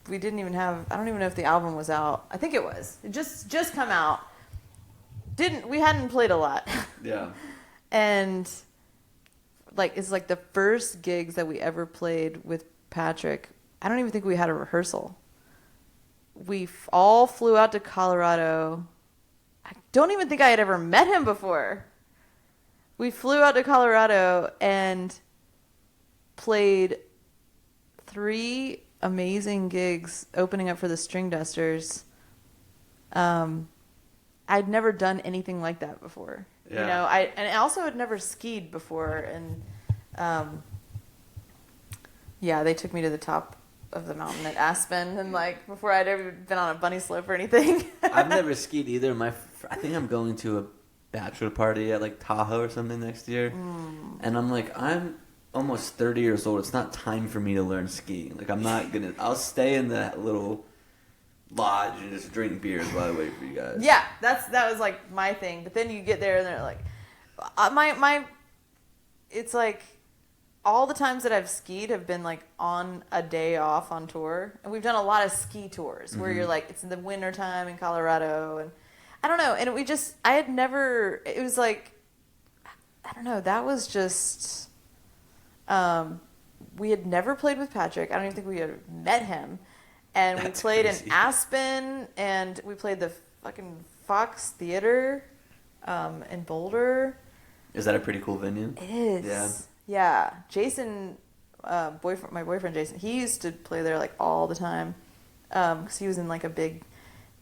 E: we didn't even have, I don't even know if the album was out. I think it was. It just come out. We hadn't played a lot.
A: Yeah.
E: And like it's like the first gigs that we ever played with Patrick. I don't even think we had a rehearsal. We all flew out to Colorado. I don't even think I had ever met him before. We flew out to Colorado and played 3 amazing gigs opening up for the String Dusters. I'd never done anything like that before.
A: Yeah.
E: You know, I also had never skied before, and they took me to the top of the mountain at Aspen, and like before I'd ever been on a bunny slope or anything.
A: I've never skied either. I think I'm going to a bachelor party at like Tahoe or something next year, and I'm like, I'm almost 30 years old. It's not time for me to learn skiing. Like I'll stay in that little lodge and just drink beers while I wait for you guys.
E: Yeah, that was like my thing. But then you get there and they're like, it's like all the times that I've skied have been like on a day off on tour, and we've done a lot of ski tours where you're like, it's in the winter time in Colorado, and I don't know, and I had never, it was like, I don't know, that was just, we had never played with Patrick. I don't even think we had met him, and we played in Aspen, and we played the fucking Fox Theater in Boulder.
A: Is that a pretty cool venue?
E: It is.
A: Yeah.
E: Yeah. Jason, my boyfriend Jason, he used to play there like all the time because he was in like a big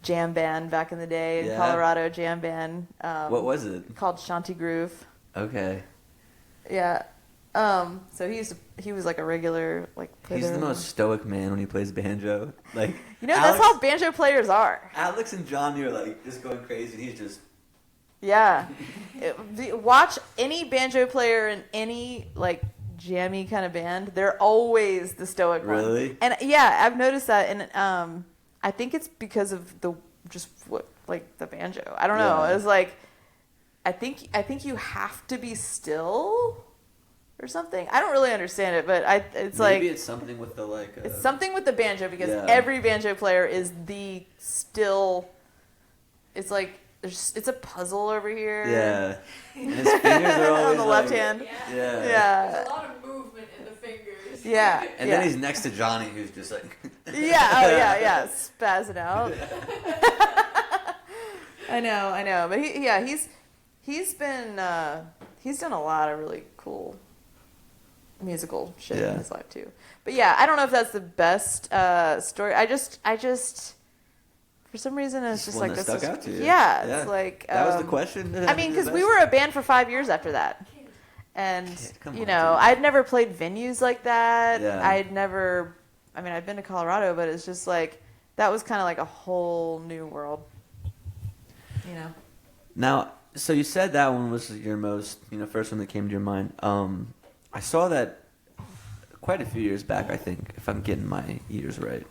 E: jam band back in the day in Colorado, jam band.
A: What was it?
E: Called Shanty Groove.
A: Okay.
E: Yeah. So he was like a regular like player.
A: He's the most stoic man when he plays banjo. Like,
E: you know, that's how banjo players are.
A: Alex and Johnny are like just going crazy, and he's just.
E: Yeah. Watch any banjo player in any like jammy kind of band. They're always the stoic one.
A: Really?
E: And yeah, I've noticed that, and I think it's because of the banjo. I don't know. It's like I think you have to be still or something. I don't really understand it, but it's like
A: maybe it's something with the like.
E: It's something with the banjo because every banjo player is the still. It's like. It's a puzzle over here.
A: Yeah. And his fingers are always
E: on the left hand.
A: Yeah.
F: There's a lot of movement in the fingers.
E: Yeah.
A: And then he's next to Johnny, who's just like.
E: Yeah. Oh yeah. Spazzing out. I know. But he's done a lot of really cool musical shit in his life too. But yeah, I don't know if that's the best story. I just. For some reason, it's just like this.
A: Stuck out to you.
E: Yeah, it's like
A: that was the question.
E: I mean, because we were a band for 5 years after that, and I'd never played venues like that.
A: Yeah.
E: I'd been to Colorado, but it's just like that was kind of like a whole new world.
A: Now, so you said that one was your most, first one that came to your mind. I saw that quite a few years back, I think, if I'm getting my years right.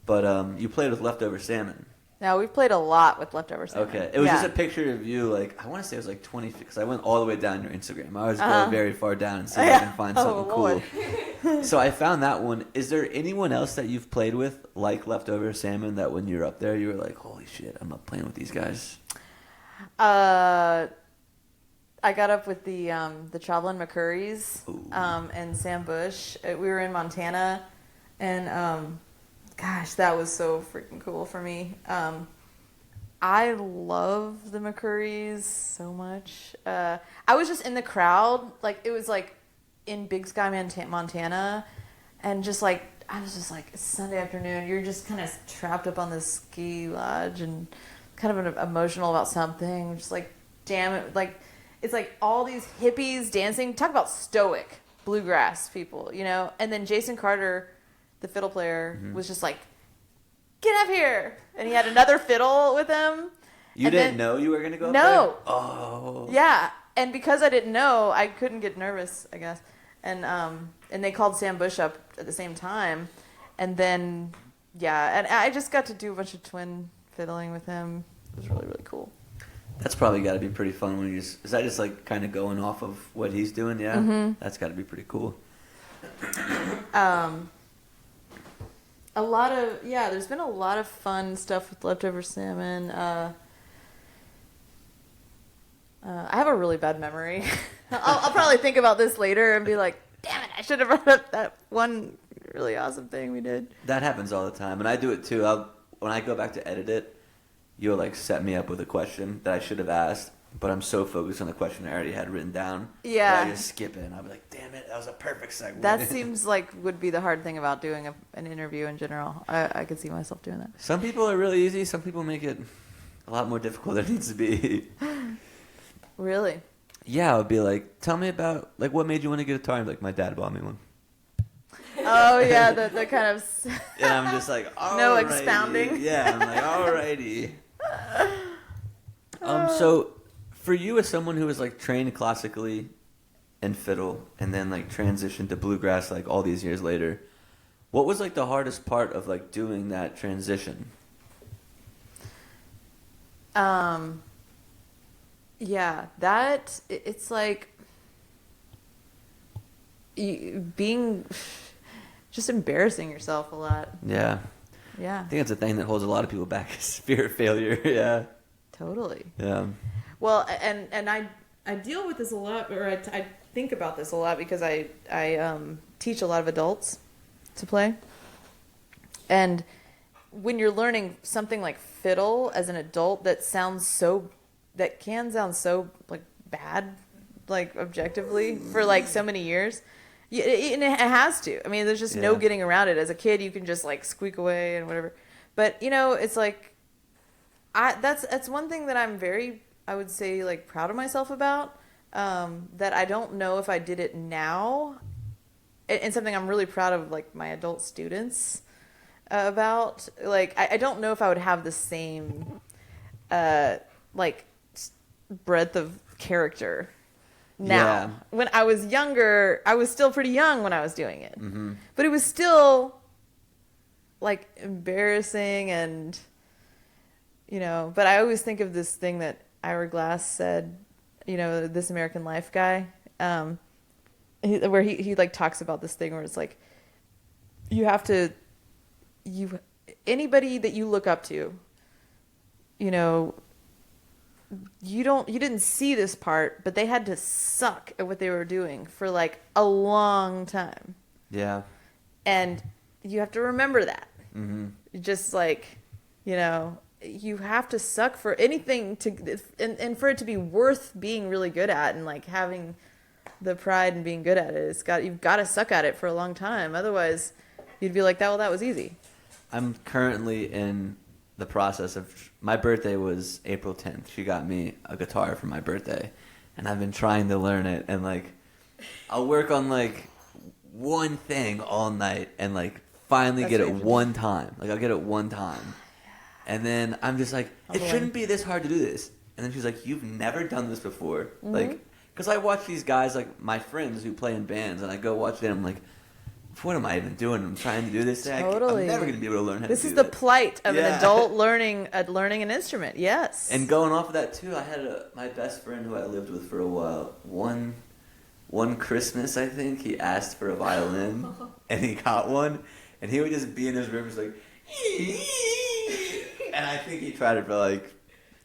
A: But you played with Leftover Salmon.
E: No, we've played a lot with Leftover Salmon.
A: Okay. It was just a picture of you, like, I want to say it was like 20 feet, because I went all the way down your Instagram. I always go very far down and see if I can find something cool. So I found that one. Is there anyone else that you've played with, like Leftover Salmon, that when you're up there, you were like, holy shit, I'm up playing with these guys?
E: I got up with the Travelin' McCurries and Sam Bush. We were in Montana, and... gosh, that was so freaking cool for me. I love the McCurries so much. I was just in the crowd, like it was like in Big Sky, Montana, and just like I was just like it's Sunday afternoon. You're just kind of trapped up on this ski lodge and kind of emotional about something. Just like damn it, like it's like all these hippies dancing. Talk about stoic bluegrass people, And then Jason Carter, the fiddle player, was just like, get up here. And he had another fiddle with him.
A: You didn't know you were going to go up there?
E: No.
A: Oh.
E: Yeah. And because I didn't know, I couldn't get nervous, I guess. And they called Sam Bush up at the same time. And then, and I just got to do a bunch of twin fiddling with him. It was really, really cool.
A: That's probably got to be pretty fun when is that just like kind of going off of what he's doing? Yeah. Mm-hmm. That's got to be pretty cool.
E: A lot of there's been a lot of fun stuff with Leftover Salmon. I have a really bad memory. I'll probably think about this later and be like, damn it, I should have brought up that one really awesome thing we did.
A: That happens all the time, and I do it too. When I go back to edit it, you'll like set me up with a question that I should have asked, but I'm so focused on the question I already had written down.
E: Yeah.
A: That I just skip it, and I'll be like, damn it, that was a perfect segue.
E: That seems like would be the hard thing about doing an interview in general. I could see myself doing that.
A: Some people are really easy. Some people make it a lot more difficult than it needs to be.
E: Really?
A: Yeah, I would be like, tell me about, like, what made you want to get a guitar? And be like, my dad bought me one.
E: Oh, yeah, the kind of...
A: And I'm just like, alrighty.
E: No expounding.
A: Yeah, I'm like, alrighty. So, for you as someone who was, like, trained classically in fiddle and then, like, transitioned to bluegrass, like, all these years later, what was, like, the hardest part of, like, doing that transition?
E: Yeah, it's like, being just embarrassing yourself a lot.
A: Yeah.
E: Yeah.
A: I think that's a thing that holds a lot of people back is fear of failure. Yeah.
E: Totally.
A: Yeah.
E: Well, and I deal with this a lot, or I think about this a lot because I teach a lot of adults to play. And when you're learning something like fiddle as an adult that can sound so like bad, like objectively for like so many years, and it has to. I mean, there's just no getting around it. As a kid, you can just like squeak away and whatever. But it's like that's one thing that I'm very, I would say, like proud of myself about. That I don't know if I did it now, and something I'm really proud of, like my adult students about. Like I don't know if I would have the same like breadth of character now.
A: Yeah.
E: When I was younger, I was still pretty young when I was doing it,
A: Mm-hmm.
E: but it was still like embarrassing and but I always think of this thing that Ira Glass said, This American Life guy, where he like talks about this thing where it's like anybody that you look up to, you didn't see this part, but they had to suck at what they were doing for like a long time.
A: Yeah.
E: And you have to remember that.
A: Mm-hmm.
E: Just like, you have to suck for anything and for it to be worth being really good at and like having the pride and being good at it. You've got to suck at it for a long time. Otherwise you'd be like, that was easy.
A: I'm currently in the process of, my birthday was April 10th. She got me a guitar for my birthday, and I've been trying to learn it, and like I'll work on like one thing all night and like finally get it one time. Like I'll get it one time, and then I'm just like, it shouldn't be this hard to do this. And then she's like, you've never done this before.
E: Mm-hmm.
A: Like, because I watch these guys, like my friends who play in bands, and I go watch them, I'm like, what am I even doing? I'm trying to do this.
E: Totally.
A: I'm never going to be able to learn how to do
E: This is the plight of an
A: Yeah.
E: adult learning an instrument. Yes.
A: And going off of that too, I had my best friend who I lived with for a while. One Christmas, I think, he asked for a violin, and he got one, and he would just be in his room just like, and I think he tried it for like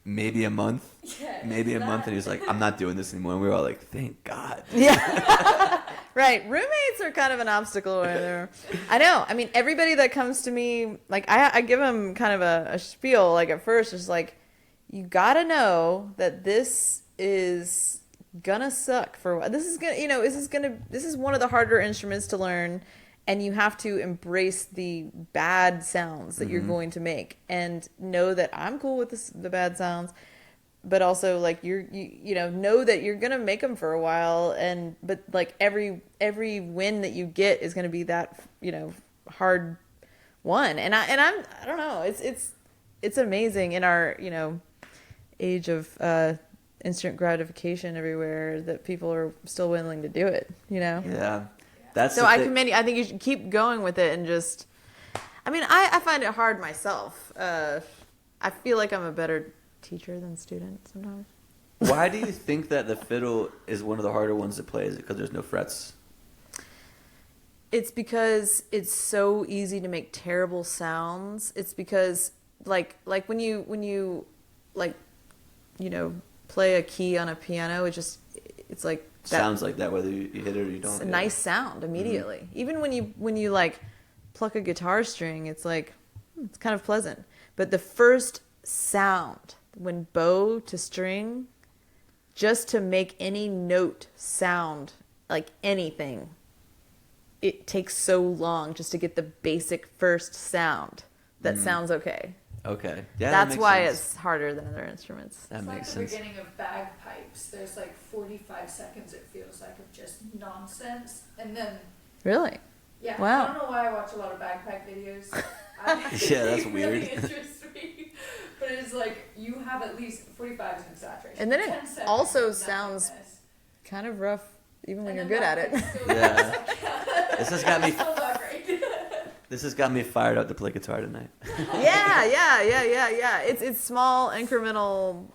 A: maybe a month, and he was like, I'm not doing this anymore. And we were all like, thank God.
E: Yeah. Right. Roommates are kind of an obstacle. I know. I mean, everybody that comes to me, like I give them kind of a spiel. Like at first, it's like, you gotta know that this is gonna suck for a while. This is one of the harder instruments to learn, and you have to embrace the bad sounds that you're going to make, and know that I'm cool with the bad sounds. But also, like you know that you're gonna make them for a while, but like every win that you get is gonna be that hard one. And I don't know. It's amazing in our age of instant gratification everywhere that people are still willing to do it.
A: Yeah, that's
E: so I commend you. I think you should keep going with it and just. I mean, I find it hard myself. I feel like I'm a better teacher than student sometimes.
A: Why do you think that the fiddle is one of the harder ones to play? Is it because there's no frets?
E: It's because it's so easy to make terrible sounds. It's because like when you play a key on a piano, it's like that,
A: Sounds like that whether you hit it or you don't.
E: it's a nice sound immediately. Mm-hmm. Even when you like pluck a guitar string, it's like it's kind of pleasant. But the first sound, when bow to string, just to make any note sound like anything, it takes so long just to get the basic first sound that sounds okay.
A: Okay. Yeah,
E: That's
A: that
E: why
A: makes
E: it's harder than other instruments.
A: That
F: It's
A: makes
F: like
A: sense.
F: the beginning of bagpipes. There's like 45 seconds, it feels like, of just nonsense. And then,
E: Really?
F: yeah,
E: Wow.
F: I don't know why I watch a lot of bagpipe videos.
A: Yeah, that's
F: It
A: weird.
F: really interests me. But it's like, you have at least 45 is an exaggeration.
E: And then it
F: 10 seconds
E: also
F: of
E: sounds
F: nothingness.
E: Kind of rough, even when
F: And
E: you're
F: then
E: good at it.
F: bagpipes still
A: Yeah. This has got me.
F: still not great.
A: This has got me fired up to play guitar tonight.
E: Yeah. It's small incremental,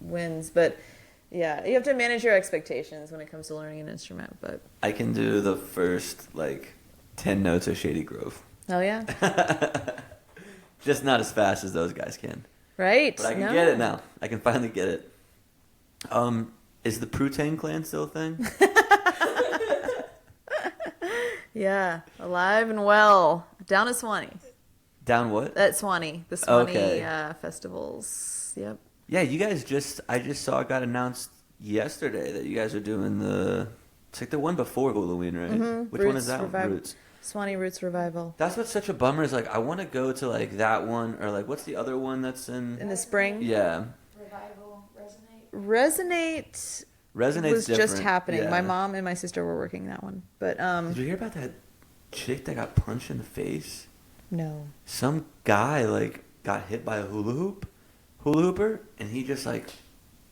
E: wins, but Yeah, you have to manage your expectations when it comes to learning an instrument, but...
A: I can do the first, 10 notes of Shady Grove.
E: Oh, yeah?
A: Just not as fast as those guys can.
E: Right.
A: But I can get it now. I can finally get it. Is the Pruett clan still a thing?
E: Yeah, alive and well. Down at Swanee.
A: Down what?
E: At Swanee. The Swanee
A: Okay.
E: festivals. Yep.
A: Yeah, you guys I just saw it got announced yesterday that you guys are doing it's like the one before Halloween, right?
E: Mm-hmm.
A: Which one is that one?
E: Roots. Swanee Roots Revival.
A: That's what's such a bummer is I want to go to that one or what's the other one that's in
E: In the spring?
A: Yeah.
F: Revival, Resonate.
A: Resonate's
E: was just
A: different.
E: happening.
A: Yeah.
E: My mom and my sister were working that one. But
A: Did you hear about that chick that got punched in the face?
E: no.
A: Some guy got hit by a hula hooper, and he just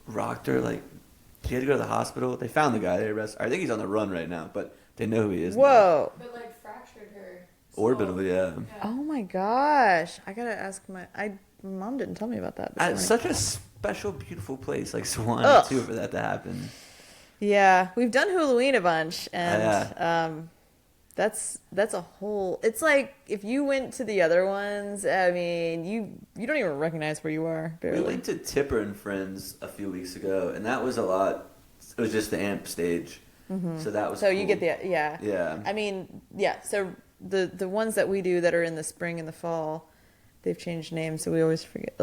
A: rocked her. She had to go to the hospital. They found the guy. They arrested. I think he's on the run right now, but they know who he is.
E: Whoa.
F: But fractured her.
A: Orbital, yeah.
E: Oh my gosh. I gotta ask my mom didn't tell me about that.
A: It's such a special, beautiful place like Swan
E: Ugh.
A: too for that to happen.
E: Yeah, we've done Halloween a bunch, and that's a whole. It's like if you went to the other ones, I mean, you don't even recognize where you are. Barely.
A: We went to Tipper and Friends a few weeks ago, and that was a lot. It was just the amp stage, so that was.
E: So
A: cool.
E: you get the yeah.
A: Yeah.
E: I mean, yeah. So the ones that we do that are in the spring and the fall, they've changed names, so we always forget.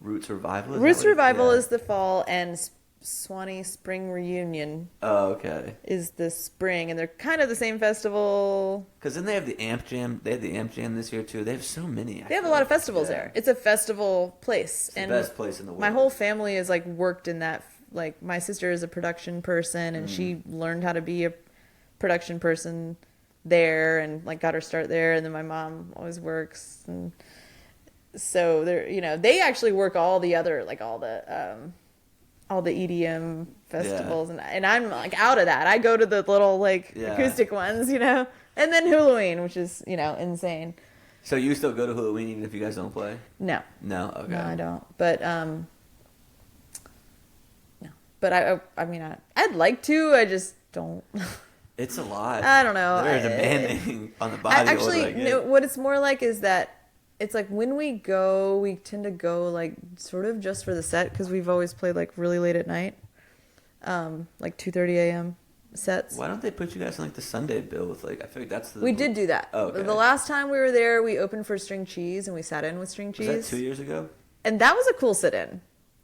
A: Roots Revival.
E: Roots Revival is the fall, and Swanee Spring Reunion
A: Oh, okay.
E: is the spring, and they're kind of the same festival.
A: Because then they have the Amp Jam. They had the Amp Jam this year too. They have so many.
E: They have a lot of festivals there. It's a festival place,
A: It's the best place in the world.
E: my whole family is worked in that. My sister is a production person, and she learned how to be a production person there, and got her start there. And then my mom always works, and so they're they actually work all the other all the EDM festivals, and I'm out of that. I go to the little acoustic ones, and then Halloween, which is insane.
A: So you still go to Halloween even if you guys don't play?
E: No,
A: No, okay.
E: no, I don't. But no, but I mean I'd like to. I just don't.
A: It's a lot.
E: I don't know.
A: They're demanding on the body.
E: Actually, no, what it's more like is that it's when we go, we tend to go sort of just for the set because we've always played really late at night, 2:30 a.m. sets.
A: Why don't they put you guys on the Sunday bill with I feel like that's the.
E: We did do that.
A: Oh, okay.
E: The last time we were there, we opened for String Cheese and we sat in with String Cheese.
A: Was that 2 years ago?
E: And that was a cool sit-in.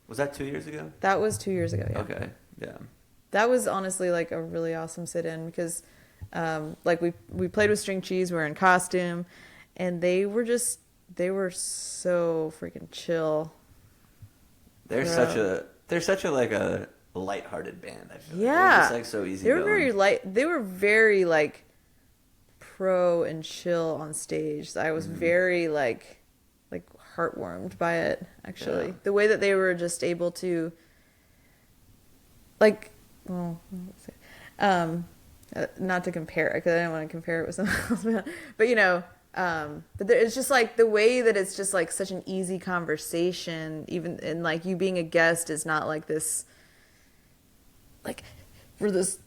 A: Was that 2 years ago?
E: That was 2 years ago. Yeah.
A: Okay. Yeah.
E: That was honestly a really awesome sit-in because, we played with String Cheese. We were in costume, and they were so freaking chill.
A: They're such a lighthearted band. I feel
E: Yeah,
A: like. They're just so easy.
E: They were very light. They were very pro and chill on stage. I was very heartwarmed by it. Actually,
A: Yeah.
E: the way that they were just able to not to compare it because I didn't want to compare it with something else, but it's just the way that it's just such an easy conversation, even and you being a guest is not this we're this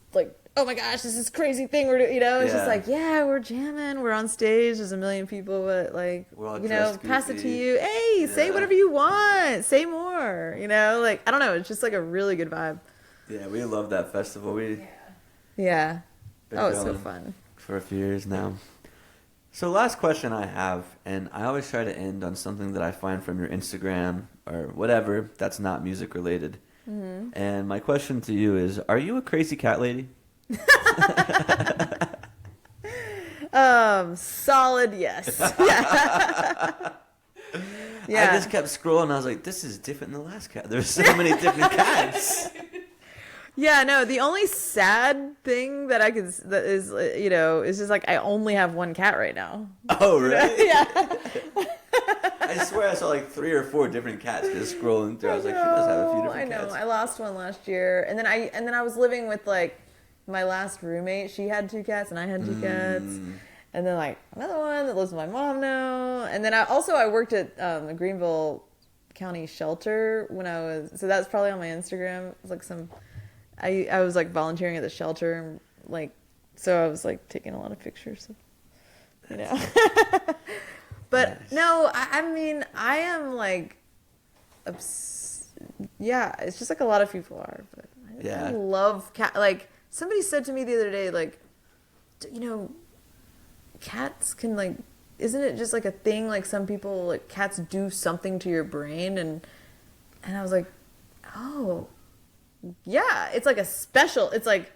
E: oh my gosh, this is crazy thing we're doing, it's just we're jamming, we're on stage, there's a million people, but
A: we're all
E: pass it to
A: goofy.
E: you, hey, say whatever you want, say more, I don't know, it's just a really good vibe.
A: Yeah, we love that festival. We've
E: Yeah.
A: been
E: Oh, it's so
A: going
E: fun.
A: for a few years now. So last question I have, and I always try to end on something that I find from your Instagram or whatever that's not music related. Mm-hmm. And my question to you is, are you a crazy cat lady?
E: Solid yes. Yeah. Yeah.
A: I just kept scrolling and I was like, this is different than the last cat. There's so many different cats.
E: Yeah, no, the only sad thing that is is just I only have one cat right now.
A: Oh, really?
E: Yeah.
A: I swear I saw 3 or 4 different cats just scrolling through. I was like, she must have a few different
E: I know.
A: cats.
E: I lost one last year, and then I was living with my last roommate. She had 2 cats, and I had 2 cats, and then another one that lives with my mom now. And then I worked at the Greenville County shelter when I was, so that's probably on my Instagram. It was like I was like volunteering at the shelter, and like, so I was like taking a lot of pictures of, you know. But
A: nice.
E: no, I mean, I am like, yeah, it's just like a lot of people are, but I love cat. Like somebody said to me the other day, like, you know, cats can like, isn't it just like a thing? Like some people, like cats do something to your brain, and I was like, oh, yeah, it's like a special. It's like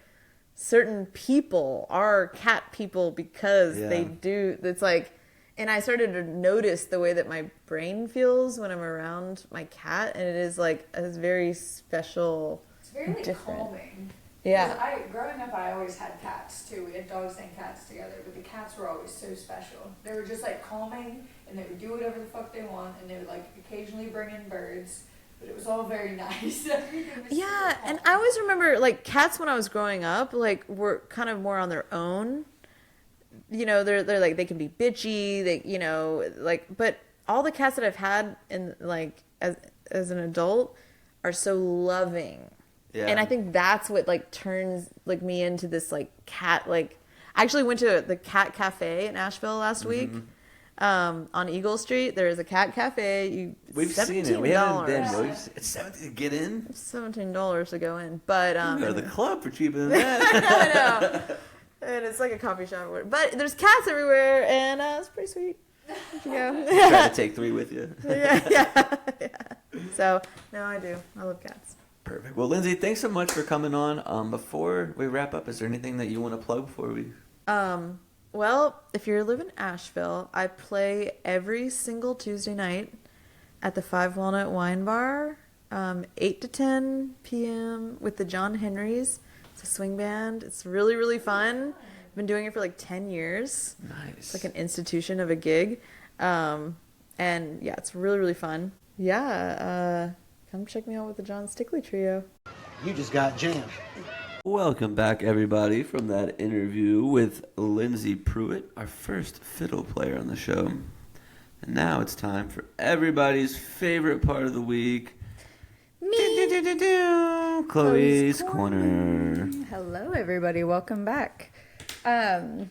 E: certain people are cat people because they do. It's like, and I started to notice the way that my brain feels when I'm around my cat, and it is like a very special.
F: It's very like,
E: different.
F: calming.
E: Yeah.
F: Growing up, I always had cats too. We had dogs and cats together, but the cats were always so special. They were just like calming, and they would do whatever the fuck they want, and they would like occasionally bring in birds, but it was all very nice.
E: Yeah, and I always remember like cats when I was growing up, like were kind of more on their own. You know, they're like they can be bitchy, they, you know, like, but all the cats that I've had in like as an adult are so loving. Yeah. And I think that's what like turns like me into this like cat, like I actually went to the cat cafe in Asheville last week. On Eagle Street, there is a cat cafe.
A: We've seen it. We haven't been. It's $17 to get in.
E: It's $17 to go in, but
A: you can go to the club for cheaper than that.
E: I know. And it's like a coffee shop, but there's cats everywhere, and it's pretty sweet. You go.
A: Try to take 3 with you.
E: yeah. So no, I do. I love cats.
A: Perfect. Well, Lyndsay, thanks so much for coming on. Before we wrap up, is there anything that you want to plug before we?
E: Well, if you live in Asheville, I play every single Tuesday night at the 5 Walnut Wine Bar, 8 to 10 p.m. with the John Henrys. It's a swing band. It's really, really fun. I've been doing it for like 10 years.
A: Nice.
E: It's like an institution of a gig. And yeah, it's really, really fun. Yeah, come check me out with the Jon Stickley Trio.
G: You just got jammed.
A: Welcome back, everybody, from that interview with Lyndsay Pruett, our first fiddle player on the show. And now it's time for everybody's favorite part of the week. Chloe's Corner.
H: Hello, everybody. Welcome back. Our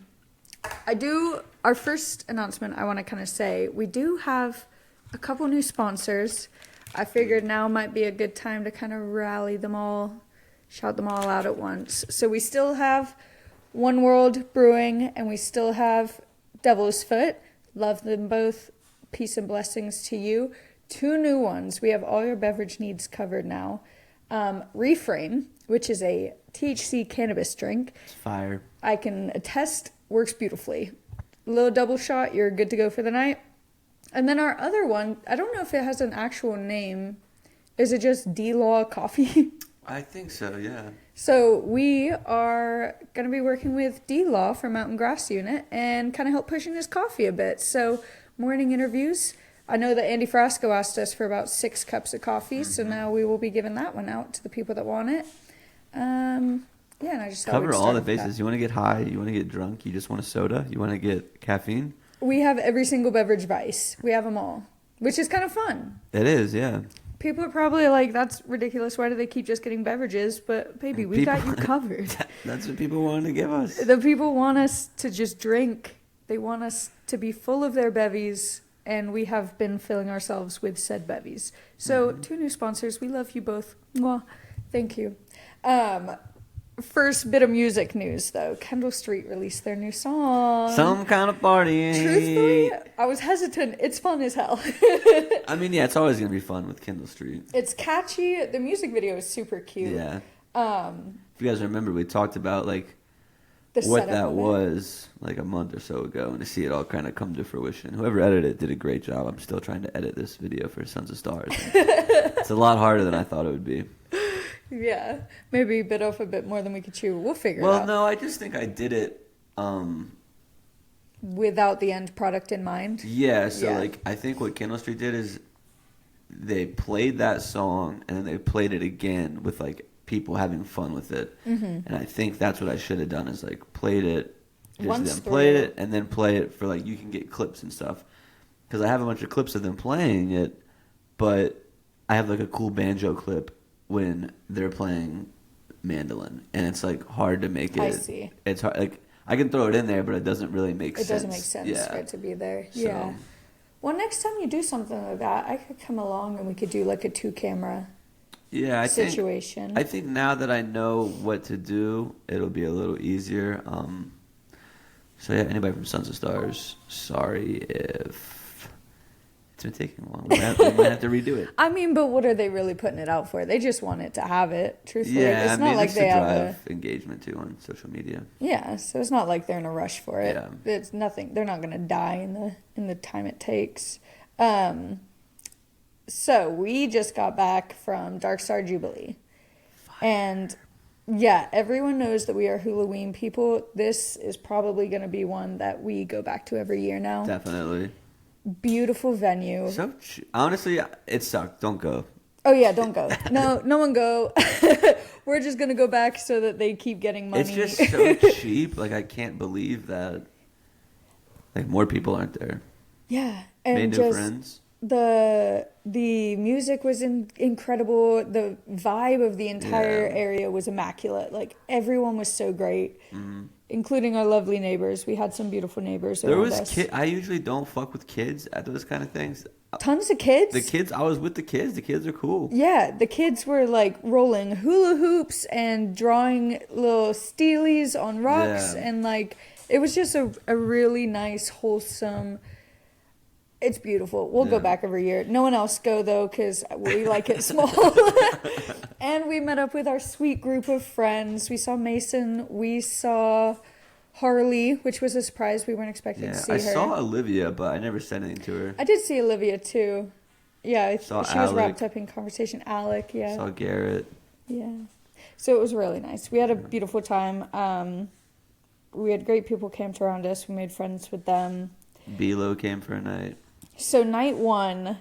H: first announcement I want to kind of say, we do have a couple new sponsors. I figured now might be a good time to kind of rally them all, shout them all out at once. So we still have One World Brewing, and we still have Devil's Foot. Love them both. Peace and blessings to you. 2 new ones. We have all your beverage needs covered now. Reframe, which is a THC cannabis drink.
A: It's fire.
H: I can attest, works beautifully. A little double shot, you're good to go for the night. And then our other one, I don't know if it has an actual name. Is it just D-Law Coffee?
A: I think so, yeah.
H: So we are going to be working with D-Law from Mountain Grass Unit and kind of help pushing his coffee a bit. So morning interviews. I know that Andy Frasco asked us for about 6 cups of coffee, so now we will be giving that one out to the people that want it. And I just
A: cover all the bases. You want to get high, you want to get drunk, you just want a soda, you want to get caffeine.
H: We have every single beverage vice. We have them all, which is kind of fun.
A: It is, yeah.
H: People are probably like, that's ridiculous. Why do they keep just getting beverages? But baby, we got you covered.
A: That's what people want to give us.
H: The people want us to just drink. They want us to be full of their bevies, and we have been filling ourselves with said bevies. So 2 new sponsors. We love you both. Mwah. Thank you. First bit of music news, though. Kendall Street released their new song.
A: Some kind of party.
H: Truthfully, I was hesitant. It's fun as hell.
A: I mean, yeah, it's always going to be fun with Kendall Street.
H: It's catchy. The music video is super cute.
A: Yeah. If you guys remember, we talked about, like,
H: the
A: what that was, like, a month or so ago, and to see it all kind of come to fruition. Whoever edited it did a great job. I'm still trying to edit this video for Sons of Stars. It's a lot harder than I thought it would be.
H: Yeah, maybe bit off a bit more than we could chew. We'll figure it out.
A: Well, no, I just think I did it
H: without the end product in mind.
A: Yeah, so like I think what Kendall Street did is they played that song and then they played it again with like people having fun with it. And I think that's what I should have done is like played it, played it and then play it for like you can get clips and stuff. Because I have a bunch of clips of them playing it, but I have like a cool banjo clip when they're playing mandolin, and it's like hard to make it.
H: I see.
A: It's hard. Like I can throw it in there, but it doesn't really make sense.
H: It doesn't make sense for it to be there. Yeah. Well, next time you do something like that, I could come along and we could do like a 2-camera situation.
A: I think now that I know what to do, it'll be a little easier. So yeah, anybody from Sons of Stars, sorry if it's been taking long. We might have to redo it.
H: I mean, but what are they really putting it out for? They just want it to have it. Truthfully,
A: Yeah,
H: it's not like they have
A: engagement too on social media.
H: Yeah, so it's not like they're in a rush for it.
A: Yeah.
H: It's nothing. They're not going to die in the time it takes. So we just got back from Dark Star Jubilee, and yeah, everyone knows that we are Halloween people. This is probably going to be one that we go back to every year now.
A: Definitely.
H: Beautiful venue.
A: So honestly, it sucked. Don't go.
H: Oh yeah, don't go. No one go. We're just gonna go back so that they keep getting money.
A: It's just so cheap. Like I can't believe that. Like more people aren't there.
H: Yeah, and
A: Made new friends.
H: The music was incredible. The vibe of the entire area was immaculate. Like everyone was so great, including our lovely neighbors. We had some beautiful neighbors.
A: There
H: around
A: was
H: us.
A: I usually don't fuck with kids at those kind of things.
H: Tons of kids.
A: The kids, I was with the kids. The kids are cool.
H: Yeah, the kids were like rolling hula hoops and drawing little steelies on rocks, and like it was just a really nice, wholesome. It's beautiful. We'll go back every year. No one else go though, because we like it small. And we met up with our sweet group of friends. We saw Mason. We saw Harley, which was a surprise. We weren't expecting to see her.
A: I saw Olivia, but I never said anything to her.
H: I did see Olivia too. Yeah, she was
A: Alec.
H: wrapped up in conversation. Alec, yeah.
A: Saw Garrett.
H: Yeah. So it was really nice. We had a beautiful time. We had great people camped around us. We made friends with them.
A: Bilo came for a night.
H: So night one,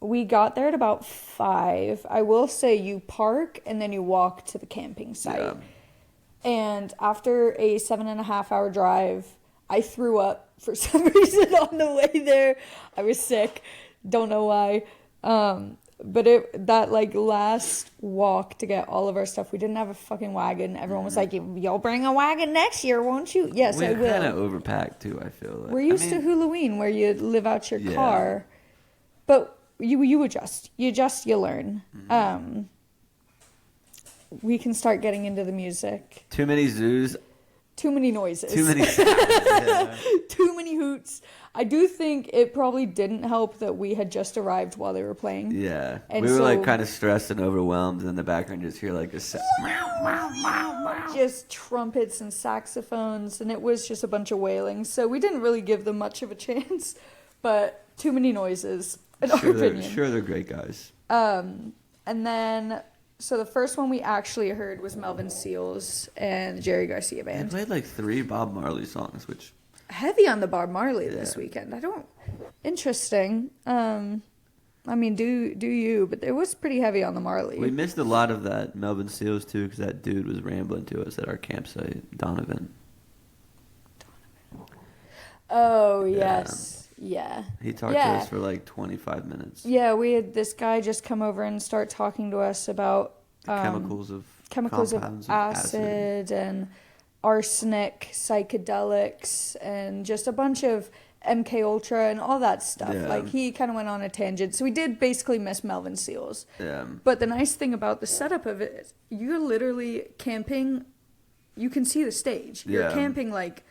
H: we got there at about 5. I will say you park and then you walk to the camping site.
A: Yeah.
H: And after a 7.5-hour drive, I threw up for some reason on the way there. I was sick. Don't know why. But that like last walk to get all of our stuff, we didn't have a fucking wagon. Everyone was like, "You'll bring a wagon next year, won't you?" Yes, I will.
A: We're kind of overpacked too. I feel like
H: we're used to Halloween where you live out your car, but you adjust. You adjust. You learn. We can start getting into the music.
A: Too many zoos.
H: Too many noises.
A: Too many sounds.
H: Too many hoots. I do think it probably didn't help that we had just arrived while they were playing.
A: Yeah.
H: And
A: we were like kind of stressed and overwhelmed, and in the background just hear like a sound.
H: Just trumpets and saxophones, and it was just a bunch of wailing. So we didn't really give them much of a chance, but too many noises, in our opinion.
A: Sure, they're great guys.
H: And then, so the first one we actually heard was Melvin Seals and the Jerry Garcia
A: They
H: Band.
A: played like 3 Bob Marley songs, which...
H: Heavy on the Bob Marley this weekend. Interesting. I mean, do you? But it was pretty heavy on the Marley.
A: We missed a lot of that Melvin Seals too, because that dude was rambling to us at our campsite, Donovan.
H: Oh yes, yeah.
A: He talked to us for like 25 minutes.
H: Yeah, we had this guy just come over and start talking to us about
A: chemicals of
H: acid and arsenic, psychedelics, and just a bunch of MK Ultra and all that stuff.
A: Yeah.
H: Like he kind of went on a tangent. So we did basically miss Melvin Seals.
A: Yeah.
H: But the nice thing about the setup of it is you're literally camping. You can see the stage. You're camping like,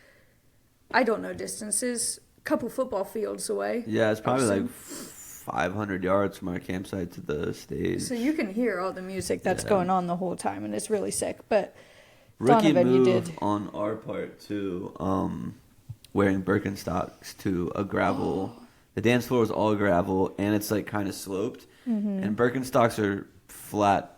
H: I don't know distances, a couple football fields away.
A: Yeah, it's probably like 500 yards from our campsite to the stage.
H: So you can hear all the music that's going on the whole time, and it's really sick. But
A: Rookie
H: Donovan,
A: move
H: you did.
A: on our part too, wearing Birkenstocks to a gravel. The dance floor is all gravel, and it's like kind of sloped. Mm-hmm. And Birkenstocks are flat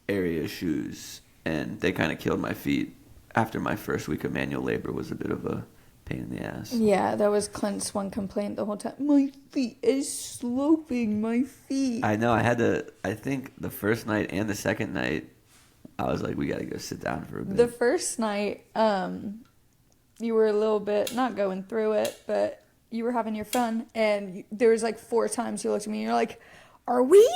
A: area shoes, and they kind of killed my feet. After my first week of manual labor was a bit of a pain in the ass.
H: Yeah, that was Clint's one complaint the whole time. My feet is sloping, my feet.
A: I know, I think the first night and the second night, I was like, we got to go sit down for a bit.
H: The first night, you were a little bit, not going through it, but you were having your fun, and there was like 4 times you looked at me and you're like, are we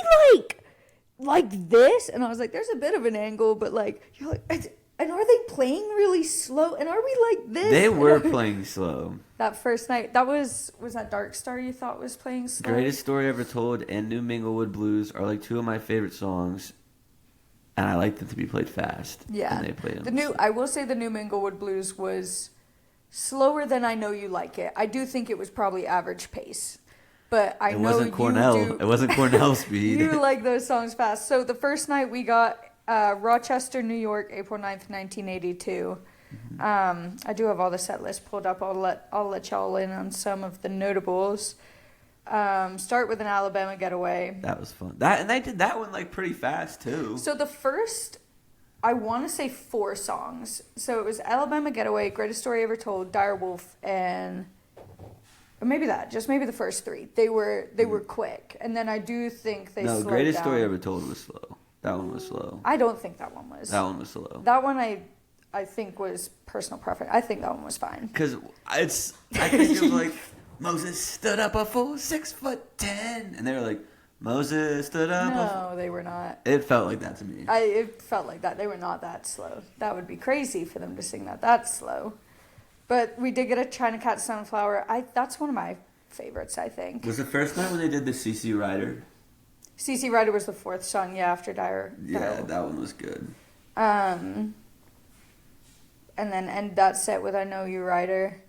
H: like this? And I was like, there's a bit of an angle, but like, you're like, and are they playing really slow? And are we like this?
A: They were playing slow.
H: That first night, was that Dark Star you thought was playing slow?
A: Greatest Story Ever Told and New Minglewood Blues are like 2 of my favorite songs, and I like them to be played fast.
H: Yeah.
A: And they played them.
H: I will say the New Minglewood Blues was slower than I Know You Like It. I do think it was probably average pace. But I know
A: wasn't Cornell.
H: You do,
A: it wasn't Cornell speed.
H: You like those songs fast. So the first night we got Rochester, New York, April 9th, 1982. I do have all the set list pulled up. I'll let y'all in on some of the notables. Start with an Alabama Getaway.
A: That was fun. And they did that one like pretty fast too.
H: So the first, I want to say 4 songs. So it was Alabama Getaway, Greatest Story Ever Told, Dire Wolf, and or maybe the first 3. They were quick, and then I do think they slowed
A: Greatest
H: down.
A: Story Ever Told was slow. That one was slow.
H: I don't think that one was.
A: That one was slow.
H: That one I think was personal preference. I think that one was fine.
A: Because I think of like Moses stood up a full 6'10", and they were like Moses stood up.
H: No, they were not.
A: It felt like that to me.
H: It felt like that. They were not that slow. That would be crazy for them to sing that slow. But we did get a China Cat Sunflower. That's one of my favorites, I think.
A: Was the first night when they did the CC Rider?
H: CC Rider was the 4th song, after Dire.
A: Yeah, that one was good.
H: And then end that set with I Know You Rider.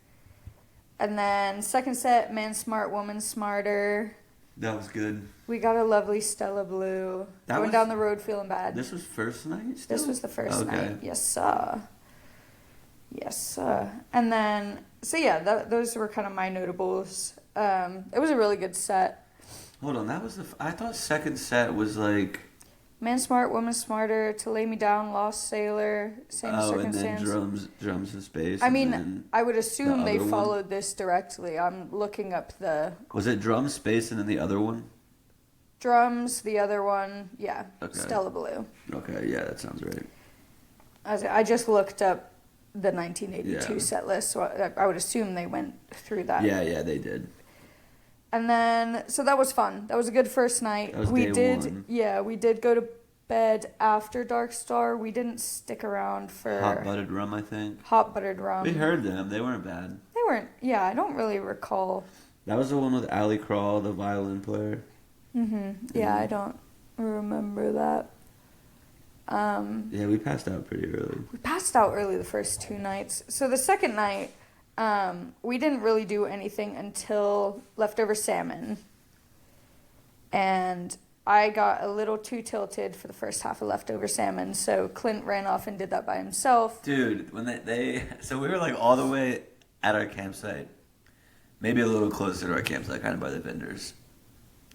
H: And then second set, Man Smart, Woman Smarter.
A: That was good.
H: We got a lovely Stella Blue. Going down the road feeling bad.
A: This was first night still?
H: This was the first
A: Okay.
H: night. Yes, sir. Yes, sir. And then, those were kind of my notables. It was a really good set.
A: Hold on, that was I thought second set was like...
H: Man Smart, Woman Smarter, To Lay Me Down, Lost Sailor, Same Circumstance.
A: And then drums in space.
H: I mean, I would assume they
A: other
H: followed
A: one.
H: this directly. I'm looking up the...
A: Was it drum, space, and then the other one?
H: Drums, the other one,
A: Okay.
H: Stella Blue.
A: Okay, yeah, that sounds right.
H: I just looked up the 1982
A: Yeah.
H: set list, so I would assume they went through that.
A: Yeah, they did.
H: And then, so that was fun. That was a good first night.
A: That was
H: we
A: day
H: did,
A: one.
H: Yeah, we did go to bed after Dark Star. We didn't stick around for
A: Hot Buttered Rum, I think.
H: Hot Buttered Rum.
A: We heard them. They weren't bad.
H: They weren't. Yeah, I don't really recall.
A: That was the one with Allie Crawl, the violin player.
H: Yeah, I don't remember that.
A: Yeah, we passed out pretty early.
H: We passed out early the first 2 nights. So the second night, we didn't really do anything until Leftover Salmon. And I got a little too tilted for the first half of Leftover Salmon, so Clint ran off and did that by himself.
A: Dude, when so we were like all the way at our campsite, maybe a little closer to our campsite, kind of by the vendors.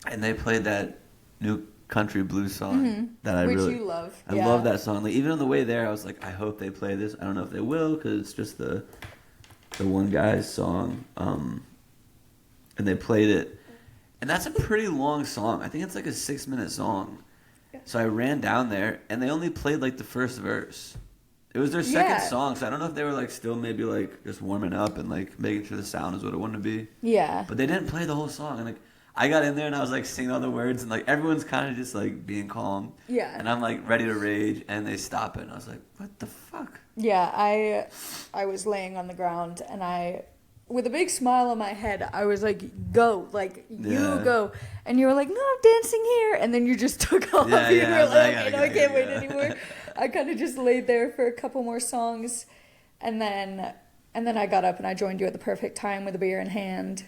A: And they played that new country blues song that I
H: Which
A: really...
H: you love.
A: I love that song. Like, even on the way there, I was like, I hope they play this. I don't know if they will, because it's just the one guy's song. And they played it. And that's a pretty long song. I think it's like a 6-minute song. So I ran down there, and they only played like the first verse. It was their second song, so I don't know if they were like still maybe like just warming up and like making sure the sound is what it wanted to be.
H: Yeah.
A: But they didn't play the whole song. And like I got in there and I was like singing all the words, and like everyone's kind of just like being calm.
H: Yeah.
A: And I'm like ready to rage, and they stop it, and I was like, what the fuck?
H: Yeah, I was laying on the ground, and with a big smile on my head, I was like, go, like, you go. And you were like, no, I'm dancing here. And then you just took off.
A: Yeah,
H: You
A: yeah,
H: were
A: I was
H: like,
A: like,
H: okay, no, I can't wait anymore. I kind of just laid there for a couple more songs. And then I got up and I joined you at the perfect time with a beer in hand.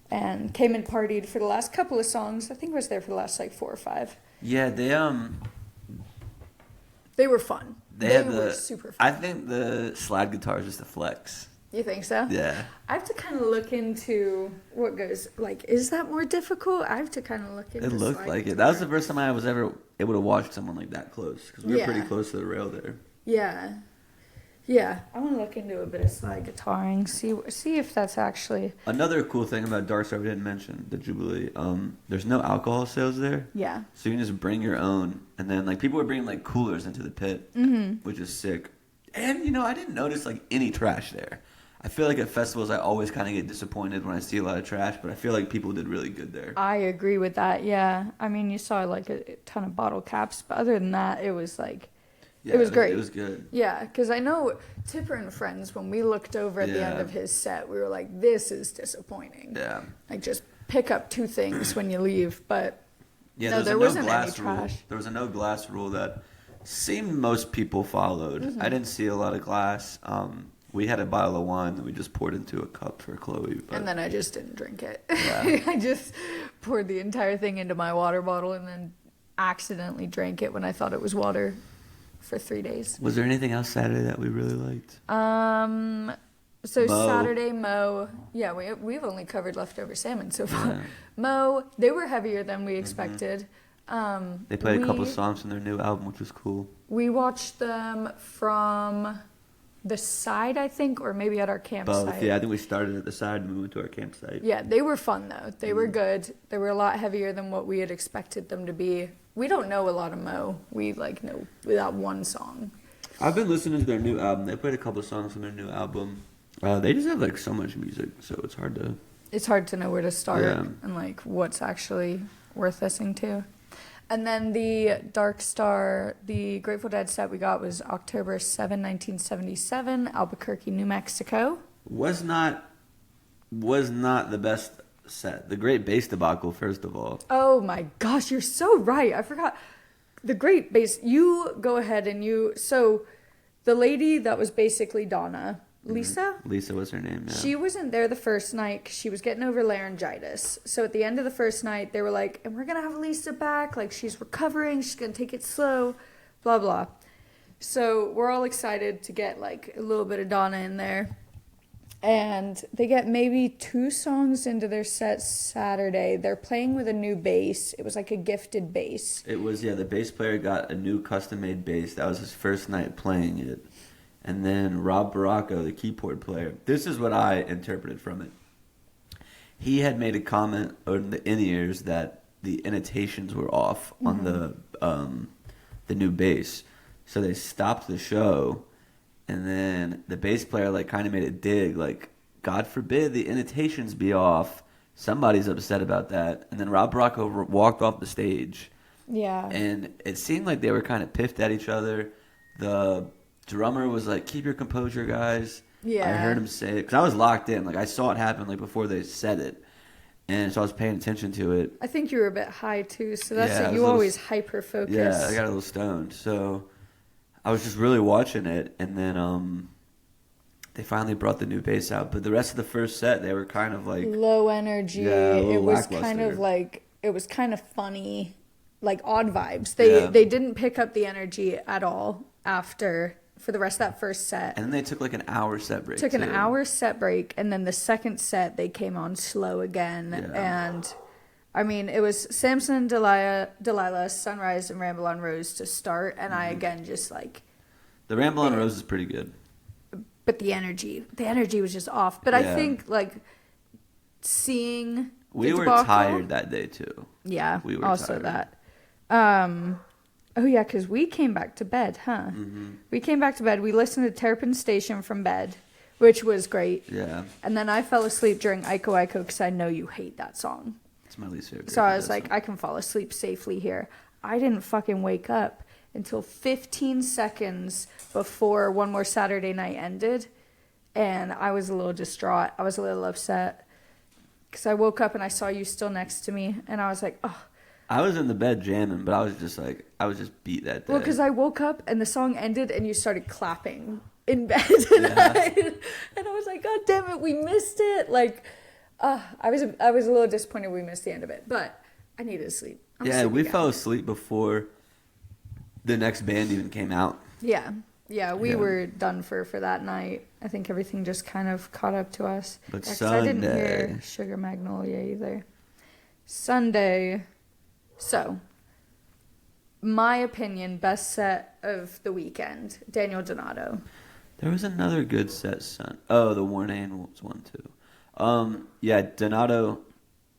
H: And came and partied for the last couple of songs. I think I was there for the last like 4 or 5.
A: Yeah,
H: They were fun.
A: they
H: were super fun.
A: I think the slide guitar is just a flex.
H: You think so?
A: Yeah.
H: I have to kind of look into what goes, like, is that more difficult? I have to kind of look into
A: It looked
H: slide
A: like it.
H: guitar.
A: That was the first time I was ever able to watch someone like that close, because we were
H: Yeah.
A: pretty close to the rail there.
H: Yeah. Yeah. I want to look into a bit of slide guitaring, see if that's actually...
A: Another cool thing about Dark Star we didn't mention, the Jubilee, there's no alcohol sales there.
H: Yeah.
A: So you can just bring your own, and then like people were bringing like coolers into the pit, which is sick. And I didn't notice like any trash there. I feel like at festivals I always kind of get disappointed when I see a lot of trash, but I feel like people did really good there.
H: I agree with that. Yeah, I mean, you saw like a ton of bottle caps, but other than that, it was like.
A: Yeah,
H: it was great.
A: It was good.
H: Yeah, because I know Tipper and Friends, when we looked over at the end of his set, we were like, this is disappointing.
A: Yeah.
H: Like, just pick up 2 things when you leave. But
A: Yeah,
H: no, there wasn't any
A: rule.
H: trash.
A: There was a no glass rule that seemed most people followed.
H: Mm-hmm.
A: I didn't see a lot of glass. We had a bottle of wine that we just poured into a cup for Chloe. But
H: And then I just didn't drink it.
A: Yeah.
H: I just poured the entire thing into my water bottle and then accidentally drank it when I thought it was water for 3 days.
A: Was there anything else Saturday that we really liked?
H: So
A: Mo.
H: Saturday, Mo. Yeah, we've only covered leftover salmon so far.
A: Yeah.
H: Mo, they were heavier than we expected.
A: They played a couple songs from their new album, which was cool.
H: We watched them from the side, I think, or maybe at our campsite.
A: Both, yeah. I think we started at the side and we went to our campsite.
H: Yeah, they were fun though. They were good. They were a lot heavier than what we had expected them to be. We don't know a lot of Mo. We like know without one song.
A: I've been listening to their new album. They played a couple songs from their new album. They just have like so much music, so it's hard to.
H: It's hard to know where to start
A: Yeah.
H: and like what's actually worth listening to. And then the Dark Star, the Grateful Dead set we got was October 7, 1977, Albuquerque, New Mexico.
A: Was not the best set. The Great Bass Debacle, first of all.
H: Oh my gosh, you're so right. I forgot. The Great Bass. You go ahead and you. So the lady that was basically Donna, Lisa?
A: Lisa was her name, yeah.
H: She wasn't there the first night 'cause she was getting over laryngitis. So at the end of the first night, they were like, and we're going to have Lisa back. Like, she's recovering. She's going to take it slow, blah, blah. So we're all excited to get, like, a little bit of Donna in there. And they get maybe 2 songs into their set Saturday. They're playing with a new bass. It was like a gifted bass.
A: It was, yeah, the bass player got a new custom-made bass. That was his first night playing it. And then Rob Baracco, the keyboard player, this is what I interpreted from it. He had made a comment on the in-ears that the intonations were off on the new bass. So they stopped the show, and then the bass player like kind of made a dig, like, God forbid the intonations be off. Somebody's upset about that. And then Rob Baracco walked off the stage.
H: Yeah.
A: And it seemed like they were kind of piffed at each other. The drummer was like, keep your composure, guys.
H: Yeah.
A: I heard him say it. Because I was locked in. Like, I saw it happen like before they said it. And so I was paying attention to it.
H: I think you were a bit high, too. So that's
A: Yeah,
H: it.
A: I was
H: You
A: a little
H: always hyper-focus.
A: Yeah, I got a little stoned. So I was just really watching it. And then they finally brought the new bass out. But the rest of the first set, they were kind of like...
H: low energy.
A: Yeah, a little
H: it was
A: lackluster.
H: kind of like, it was kind of funny, like odd vibes. They didn't pick up the energy at all for the rest of that first set.
A: And then they took like an hour set break.
H: Took an
A: too.
H: hour set break, and then the second set they came on slow again.
A: Yeah.
H: And I mean, it was Samson, Delilah, Sunrise, and Ramble on Rose to start, and I again just like...
A: The Ramble on Rose is pretty good.
H: But the energy was just off. But I
A: Yeah.
H: think like seeing
A: We
H: the
A: were
H: debacle-
A: tired that day too.
H: Yeah,
A: We were
H: also
A: tired.
H: that. Oh yeah, because we came back to bed, huh?
A: Mm-hmm.
H: We came back to bed. We listened to Terrapin Station from bed, which was great.
A: Yeah,
H: And then I fell asleep during Iko Iko because I know you hate that song.
A: it's my least favorite.
H: So I was like, I can fall asleep safely here. I didn't fucking wake up until 15 seconds before One More Saturday Night ended. And I was a little distraught. I was a little upset. Because I woke up and I saw you still next to me. And I was like, oh.
A: I was in the bed jamming, but I was just beat that day.
H: Well, because I woke up and the song ended and you started clapping in bed. And I was like, God damn it, we missed it. Like, I was a little disappointed we missed the end of it. But I needed to sleep. I'm a
A: yeah,
H: sleepy
A: we
H: guy.
A: fell asleep before the next band even came out.
H: Yeah, we
A: Yeah.
H: were done for that night. I think everything just kind of caught up to us.
A: But
H: 'cause I didn't
A: Sunday-
H: hear Sugar Magnolia either. Sunday. So, my opinion, best set of the weekend, Daniel Donato.
A: There was another good set, Oh, the Warren Animals one too. Yeah, Donato,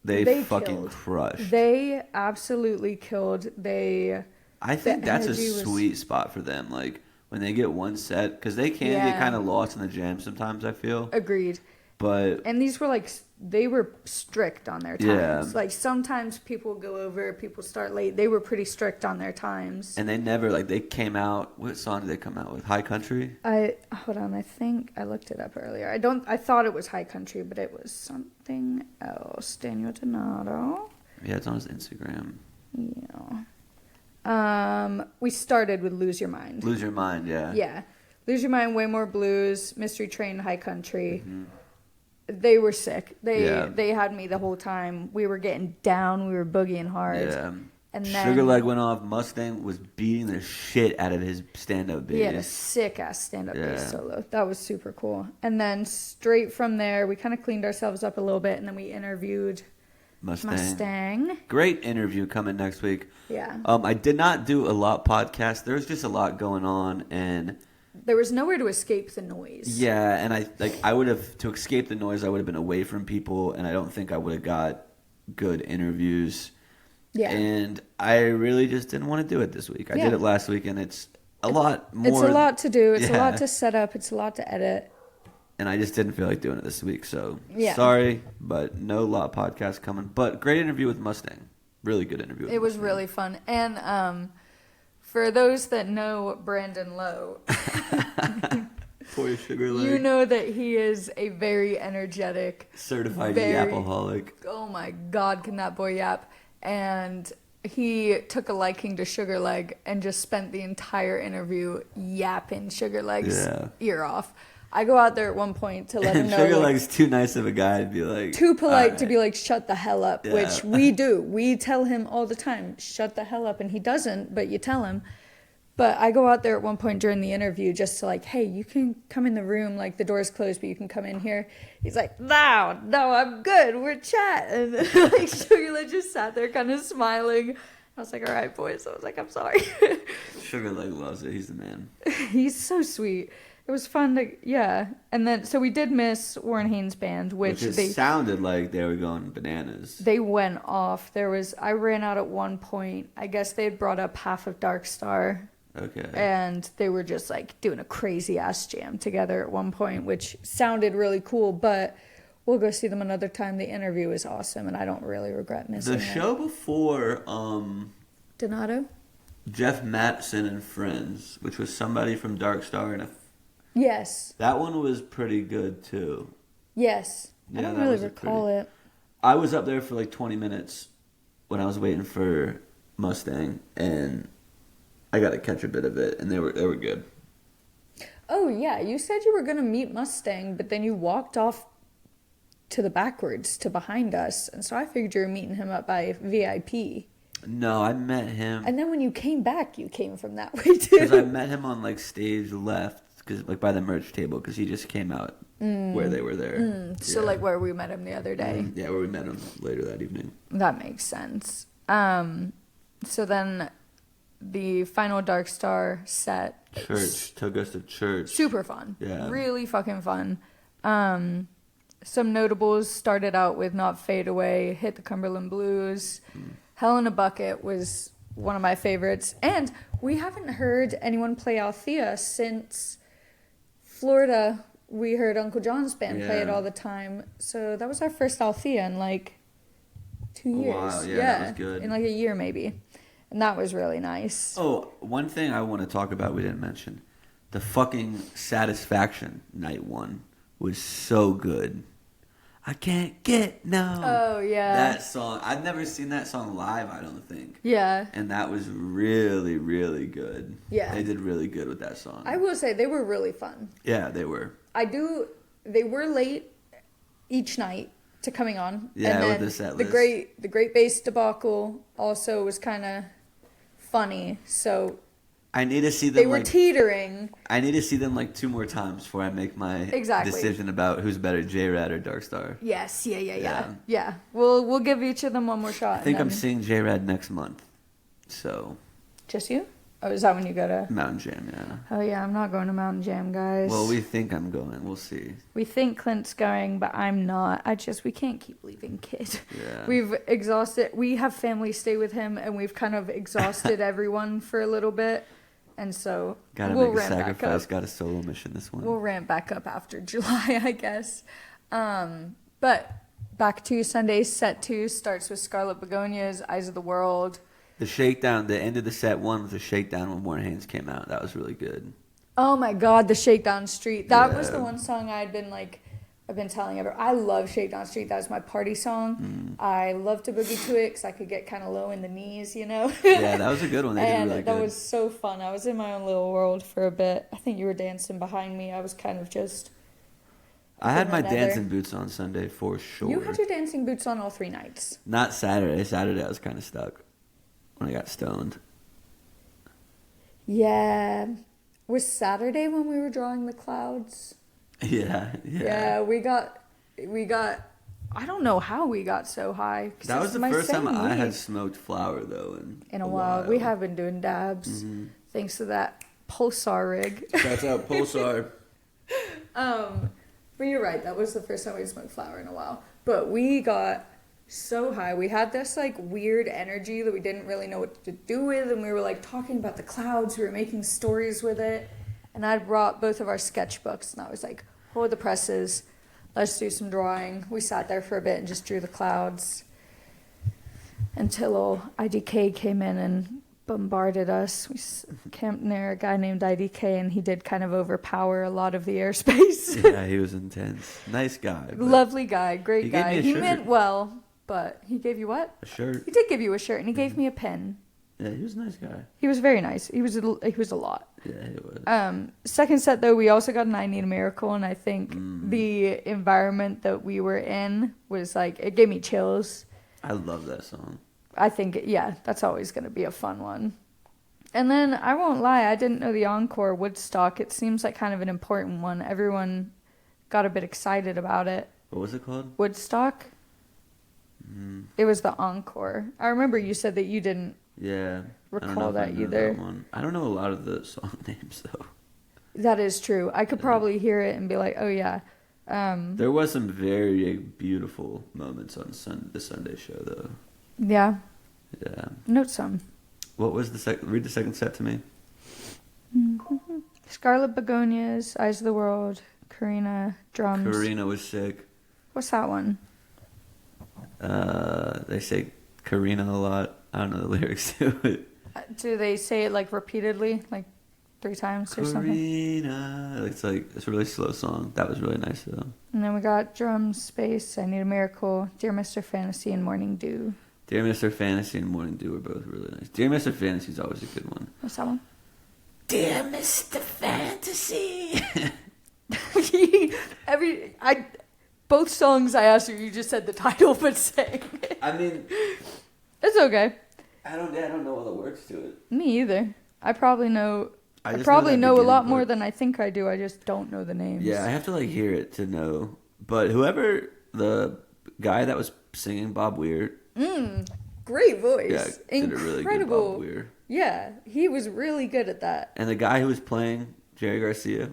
A: they fucking
H: killed.
A: crushed.
H: They absolutely killed.
A: I think that's a
H: energy was-
A: sweet spot for them. Like, when they get one set, because they can get kind of lost in the jam sometimes, I feel.
H: Agreed.
A: But
H: and these were like, they were strict on their times.
A: Yeah.
H: Like sometimes people go over, people start late. They were pretty strict on their times.
A: And they never, like, they came out, what song did they come out with? High Country?
H: Hold on, I think I looked it up earlier. I thought it was High Country, but it was something else. Daniel Donato.
A: Yeah, it's on his Instagram.
H: Yeah. We started with Lose Your Mind.
A: Lose Your Mind, yeah.
H: Yeah. Lose Your Mind, Way More Blues, Mystery Train, High Country. They were sick. They had me the whole time. We were getting down. We were boogieing hard.
A: Yeah.
H: And then
A: Sugar Leg went off. Mustang was beating the shit out of his stand-up bass.
H: He had a sick-ass stand-up
A: Yeah.
H: bass solo. That was super cool. And then straight from there, we kind of cleaned ourselves up a little bit, and then we interviewed Mustang.
A: Great interview coming next week.
H: Yeah.
A: I did not do a lot podcast. There's just a lot going on, and
H: there was nowhere to escape the noise.
A: yeah, and I would have, to escape the noise, I would have been away from people, and I don't think I would have got good interviews.
H: Yeah.
A: And I really just didn't want to do it this week. I did it last week, and it's a lot more.
H: It's a lot to do. It's a lot to set up. It's a lot to edit.
A: And I just didn't feel like doing it this week, so
H: sorry,
A: but no lot podcast coming. But great interview with Mustang. Really good interview with
H: It was
A: Mustang.
H: really fun. And for those that know Brandon Lowe,
A: Poor Sugar Leg.
H: you know that he is a very energetic,
A: certified
H: very-
A: yapaholic.
H: Oh my God, can that boy yap? And he took a liking to Sugar Leg and just spent the entire interview yapping Sugar Leg's ear off. I go out there at one point to let him know.
A: Sugar Leg's too nice of a guy to be like.
H: Too polite
A: right.
H: to be like, shut the hell up, which we do. We tell him all the time, shut the hell up, and he doesn't, but you tell him. But I go out there at one point during the interview just to like, hey, you can come in the room, like the door's closed, but you can come in here. He's like, no, I'm good. We're chatting. Like Sugar Leg just sat there kind of smiling. I was like, all right, boys. I was like, I'm sorry.
A: Sugar Leg loves it. He's the man.
H: He's so sweet. It was fun to, yeah. And then, so we did miss Warren Haynes' band, which they
A: sounded like they were going bananas.
H: They went off. I ran out at one point. I guess they had brought up half of Dark Star.
A: Okay.
H: And they were just like doing a crazy ass jam together at one point, which sounded really cool, but we'll go see them another time. The interview is awesome, and I don't really regret missing it.
A: The show before
H: Donato?
A: Jeff Mattson and Friends, which was somebody from Dark Star, and
H: Yes.
A: that one was pretty good too.
H: Yes.
A: Yeah,
H: I don't
A: that
H: really
A: was
H: recall it.
A: I was up there for like 20 minutes when I was waiting for Mustang, and I got to catch a bit of it, and they were good.
H: Oh, yeah. You said you were going to meet Mustang, but then you walked off to the backwards to behind us. And so I figured you were meeting him up by VIP.
A: No, I met him.
H: And then when you came back, you came from that way, too.
A: Because I met him on like stage left, like by the merch table, because he just came out where they were there.
H: So like where we met him the other day.
A: Yeah, where we met him later that evening.
H: That makes sense. So then the final Dark Star set.
A: Church. Took us to church.
H: Super fun.
A: Yeah.
H: Really fucking fun. Some notables started out with Not Fade Away, Hit the Cumberland Blues. Hell in a Bucket was one of my favorites. And we haven't heard anyone play Althea since Florida. We heard Uncle John's band play it all the time. So that was our first Althea in like 2 years.
A: Wow, yeah, that was good.
H: In like a year maybe. And that was really nice.
A: Oh, one thing I want to talk about we didn't mention. The fucking Satisfaction night one was so good. I can't get no.
H: Oh, yeah.
A: That song. I've never seen that song live, I don't think.
H: Yeah.
A: And that was really, really good.
H: Yeah.
A: They did really good with that song.
H: I will say they were really fun.
A: Yeah, they were.
H: They were late each night to coming on.
A: Yeah,
H: and then
A: with the set list.
H: The Great Bass debacle also was kind of funny. So
A: I need to see them.
H: they were teetering.
A: I need to see them like 2 more times before I make my decision about who's better, J-Rad or Dark Star.
H: Yes, yeah. We'll give each of them one more shot.
A: I think I'm seeing J-Rad next month. So.
H: Just you? Oh, is that when you go to
A: Mountain Jam? Yeah.
H: Oh yeah, I'm not going to Mountain Jam, guys.
A: Well, we think I'm going. We'll see.
H: We think Clint's going, but I'm not. We can't keep leaving Kid.
A: Yeah.
H: We've exhausted. We have family stay with him, and we've kind of exhausted everyone for a little bit. And so
A: Gotta
H: we'll
A: make a
H: ramp back
A: sacrifice.
H: up.
A: Got a solo mission this one.
H: We'll ramp back up after July, I guess. But back to Sunday, set 2 starts with Scarlet Begonias, Eyes of the World.
A: The shakedown, the end of the set 1 was a shakedown when Warren Haynes came out. That was really good.
H: Oh my God, the Shakedown Street. That was
A: Yeah.
H: the one song I've been telling everyone. I love Shakedown Street. That was my party song. I love to boogie to it because I could get kind of low in the knees, you know?
A: Yeah, that was a good one. They did
H: And
A: really
H: that
A: good.
H: was so fun. I was in my own little world for a bit. I think you were dancing behind me. I was kind of just...
A: I had my
H: another-
A: dancing boots on Sunday for sure.
H: You had your dancing boots on all 3 nights.
A: Not Saturday. Saturday I was kind of stuck when I got stoned.
H: Yeah. Was Saturday when we were drawing the clouds?
A: Yeah.
H: We got. I don't know how we got so high. 'Cause
A: That was
H: it's
A: the
H: my
A: first time
H: same
A: I had
H: week.
A: smoked flower though
H: In a while. We have been doing dabs, thanks to that pulsar rig.
A: That's out Pulsar.
H: But you're right. That was the first time we smoked flower in a while. But we got so high. We had this like weird energy that we didn't really know what to do with, and we were like talking about the clouds. We were making stories with it, and I brought both of our sketchbooks, and I was like, "Hold the presses. Let's do some drawing." We sat there for a bit and just drew the clouds until old IDK came in and bombarded us. We camped near a guy named IDK, and he did kind of overpower a lot of the airspace.
A: Yeah, he was intense. Nice guy. but
H: Lovely guy, great
A: He gave
H: guy.
A: me a
H: He
A: shirt.
H: meant well, but he gave you what?
A: A shirt.
H: He did give you a shirt, and he gave me a pen.
A: Yeah, he was a nice guy.
H: He was very nice. He was a lot.
A: Yeah, he was.
H: Second set though, we also got an I Need a Miracle, and I think the environment that we were in was like, it gave me chills.
A: I love that song.
H: I think, yeah, that's always going to be a fun one. And then, I won't lie, I didn't know the encore Woodstock. It seems like kind of an important one. Everyone got a bit excited about it.
A: What was it called?
H: Woodstock? It was the encore. I remember you said that you didn't
A: Yeah. I don't
H: recall
A: know if I
H: that
A: know
H: either.
A: That one. I don't know a lot of the song names though.
H: That is true. I could probably hear it and be like, oh yeah.
A: There was some very beautiful moments on the Sunday show though.
H: Yeah.
A: Yeah.
H: Note some.
A: What was read the second set to me?
H: Scarlet Begonias, Eyes of the World, Karina, drums.
A: Karina was sick.
H: What's that one?
A: They say Karina a lot. I don't know the lyrics to it.
H: Do they say it like repeatedly, like 3 times or something?
A: Karina. It's a really slow song. That was really nice though.
H: And then we got drums, space, I Need a Miracle, Dear Mr. Fantasy, and Morning Dew.
A: Dear Mr. Fantasy and Morning Dew were both really nice. Dear Mr. Fantasy is always a good one.
H: What's that one?
A: Dear Mr. Fantasy.
H: Both songs I asked you just said the title, but sang.
A: I mean,
H: It's okay.
A: I don't know all the words to it.
H: Me either. I probably know.
A: I
H: I
A: just
H: probably
A: know
H: know
A: that
H: a lot
A: beginning
H: more
A: part.
H: than I think I do. I just don't know the names.
A: Yeah, I have to like hear it to know. But whoever the guy that was singing Bob Weir,
H: Great voice.
A: yeah, did a really good
H: Incredible.
A: Bob Weir.
H: Yeah, he was really good at that.
A: And the guy who was playing Jerry Garcia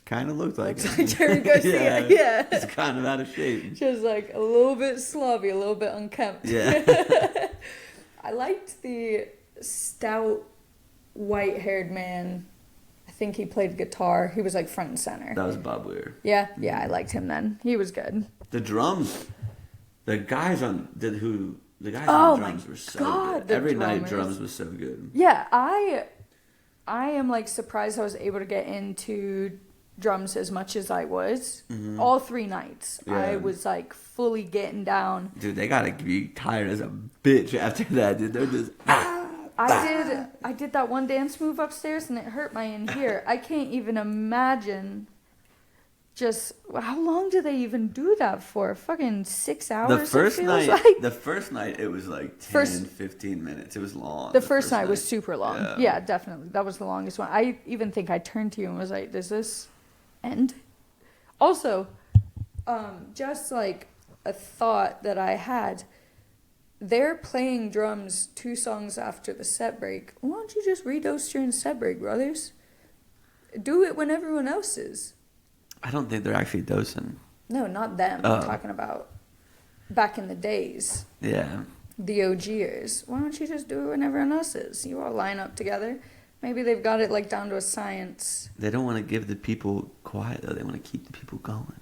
A: kind of looked like him.
H: Jerry Garcia, yeah.
A: He's kind of out of shape.
H: Just like a little bit slobby, a little bit unkempt.
A: Yeah.
H: I liked the stout, white-haired man. I think he played guitar. He was like front and center.
A: That was Bob Weir.
H: Yeah, I liked him then. He was good.
A: The drums, the guys on the
H: Oh my
A: drums were so
H: God,
A: good.
H: the
A: Every night
H: drummers.
A: drums was so good.
H: Yeah, I am like surprised I was able to get into drums as much as I was. All 3 nights.
A: Yeah.
H: I was like fully getting down.
A: Dude, they gotta be tired as a bitch after that, dude. They're just
H: I did that one dance move upstairs and it hurt my in here. I can't even imagine just how long do they even do that for? Fucking 6 hours.
A: the first
H: it feels
A: night.
H: like?
A: The first night it was like 10,
H: First-
A: 15 minutes. It was long.
H: The first night was super long.
A: Yeah.
H: Yeah, definitely. That was the longest one. I even think I turned to you and was like, does this end? Also, just like a thought that I had, they're playing drums 2 songs after the set break. Why don't you just redose during set break, brothers? Do it when everyone else is.
A: I don't think they're actually dosing.
H: No, not them.
A: Oh.
H: I'm talking about back in the days.
A: Yeah.
H: The OGers. Why don't you just do it when everyone else is? You all line up together. Maybe they've got it like down to a science.
A: They don't want to give the people quiet though. They want to keep the people going.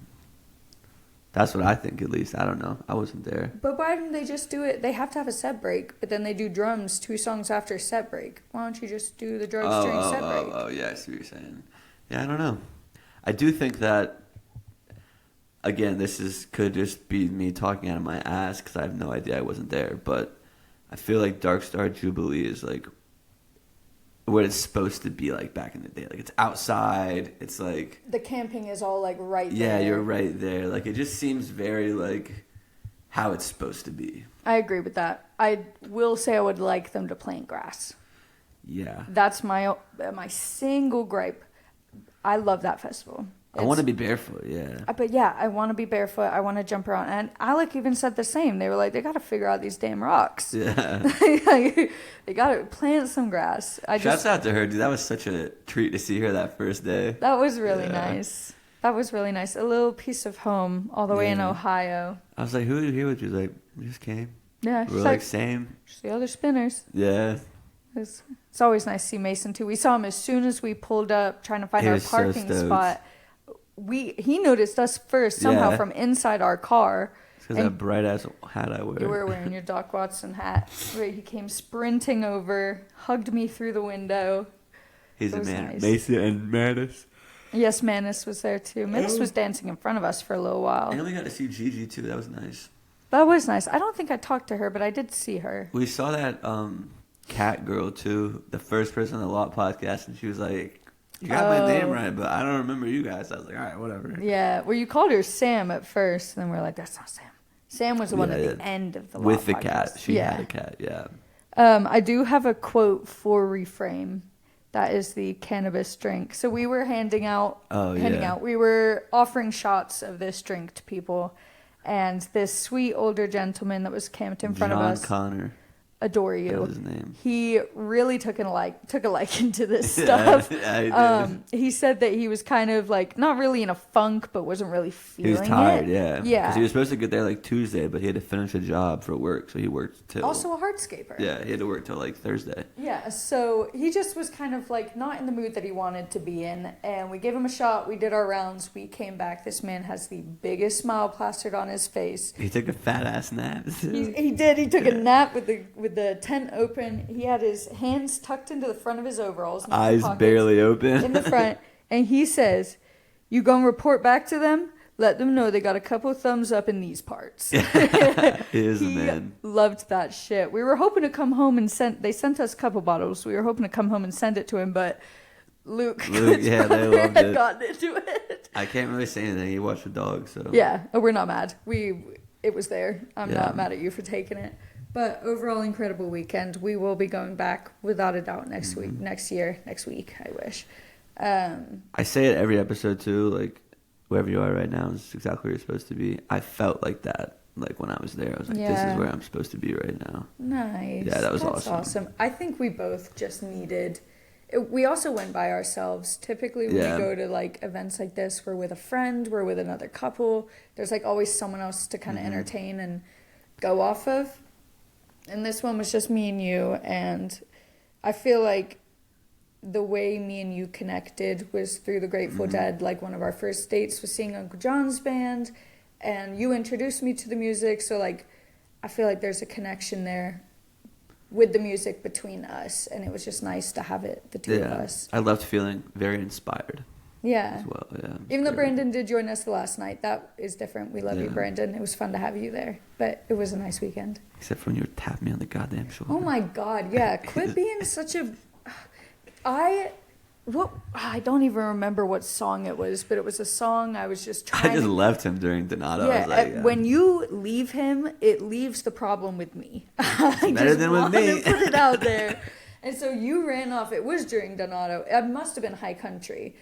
A: That's what I think, at least. I don't know. I wasn't there.
H: But why didn't they just do it? They have to have a set break, but then they do drums 2 songs after set break. Why don't you just do the drums during set break?
A: Oh, yeah, I see what you're saying. Yeah, I don't know. I do think that, again, could just be me talking out of my ass because I have no idea. I wasn't there. But I feel like Dark Star Jubilee is like what it's supposed to be like back in the day. Like, it's outside. It's like...
H: The camping is all like right there.
A: Yeah, you're right there. Like, it just seems very like how it's supposed to be.
H: I agree with that. I will say I would like them to plant grass.
A: Yeah.
H: That's my single gripe. I love that festival.
A: I want to be barefoot, yeah.
H: But yeah, I want to be barefoot. I want to jump around. And Alec even said the same. They were like, they got to figure out these damn rocks.
A: Yeah.
H: They got to plant some grass.
A: Shouts out to her, dude. That was such a treat to see her that first day.
H: That was really nice. That was really nice. A little piece of home all the way in Ohio.
A: I was like, who are you here with? She was like, we just came.
H: Yeah.
A: We were like, same.
H: Just the other spinners.
A: Yeah.
H: It's always nice to see Mason, too. We saw him as soon as we pulled up trying to find our parking spot. He noticed us first somehow from inside our car.
A: It's because that bright ass hat I wear.
H: You were wearing your Doc Watson hat. He came sprinting over, hugged me through the window.
A: He's a man.
H: Nice.
A: Mason and Manus.
H: Yes, Manus was there too. Manus was dancing in front of us for a little while.
A: And we got to see Gigi too. That was nice.
H: That was nice. I don't think I talked to her, but I did see her.
A: We saw that cat girl too, the first person on the Lot podcast, and she was like, you got my name right, but I don't remember you guys. I was like, all right, whatever.
H: Yeah, well, you called her Sam at first, and then we were like, that's not Sam. Sam was the one at the end of the Lot
A: with the
H: podcast.
A: cat. She had a cat, yeah.
H: I do have a quote for Reframe. That is the cannabis drink. So we were handing out. We were offering shots of this drink to people, and this sweet older gentleman that was camped in front of us.
A: John Connor.
H: Adore you.
A: That was his name.
H: He really took a liking to this stuff.
A: Yeah,
H: he said that he was kind of like not really in a funk, but wasn't really feeling it.
A: He was tired,
H: Yeah.
A: Because he was supposed to get there like Tuesday, but he had to finish a job for work, so he worked till.
H: Also a hardscaper.
A: Yeah, he had to work till like Thursday.
H: Yeah, so he just was kind of like not in the mood that he wanted to be in, and we gave him a shot. We did our rounds. We came back. This man has the biggest smile plastered on his face.
A: He took a fat ass nap.
H: He did. He took a nap with the tent open. He had his hands tucked into the front of his overalls.
A: Eyes barely open.
H: In the front. And he says, you gonna report back to them? Let them know they got a couple thumbs up in these parts.
A: He is a man.
H: Loved that shit. We were hoping to come home and they sent us a couple bottles. We were hoping to come home and send it to him, but Luke
A: yeah, they loved
H: had
A: it.
H: gotten into it.
A: I can't really say anything. He watched the dog, so.
H: Yeah, we're not mad. It was there. I'm not mad at you for taking it. But overall, incredible weekend. We will be going back without a doubt next week, next week, I wish.
A: I say it every episode too, like, wherever you are right now is exactly where you're supposed to be. I felt like that, like, when I was there. I was like, this is where I'm supposed to be right now.
H: Nice.
A: Yeah, that was
H: That's
A: awesome.
H: I think we both just needed... We also went by ourselves. Typically, when we go to, like, events like this, we're with a friend, we're with another couple. There's, like, always someone else to kind of entertain and go off of. And this one was just me and you, and I feel like the way me and you connected was through the Grateful Dead. Like, one of our first dates was seeing Uncle John's band, and you introduced me to the music, so, like, I feel like there's a connection there with the music between us, and it was just nice to have it, the two of us.
A: I left feeling very inspired.
H: Yeah.
A: As well, yeah.
H: Even though Brandon did join us the last night, that is different. We love you, Brandon. It was fun to have you there, but it was a nice weekend.
A: Except for when you were tapping me on the goddamn shoulder.
H: Oh my God, yeah. Quit being such a... I don't even remember what song it was, but it was a song I was just trying
A: I just left him during Donato.
H: Yeah,
A: I was like,
H: when you leave him, it leaves the problem with me. I
A: better
H: just
A: than with
H: want
A: me.
H: to put it out there. And so you ran off. It was during Donato. It must have been High Country.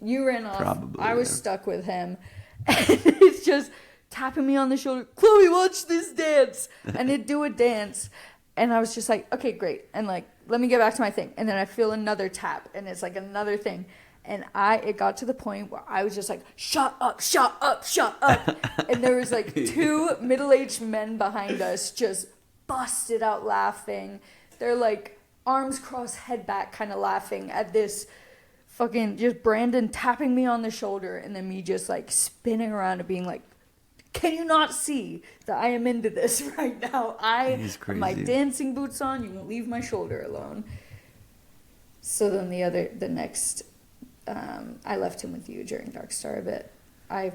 H: You ran off.
A: Probably,
H: I was stuck with him. And it's just tapping me on the shoulder. Chloe, watch this dance. And it'd do a dance. And I was just like, okay, great. And like, let me get back to my thing. And then I feel another tap. And it's like another thing. And it got to the point where I was just like, shut up, shut up, shut up. And there was like two middle-aged men behind us just busted out laughing. They're like arms crossed, head back, kind of laughing at this fucking just Brandon tapping me on the shoulder and then me just like spinning around and being like, can you not see that I am into this right now? I have my dancing boots on. You won't leave my shoulder alone. So then the next, I left him with you during Dark Star a bit. I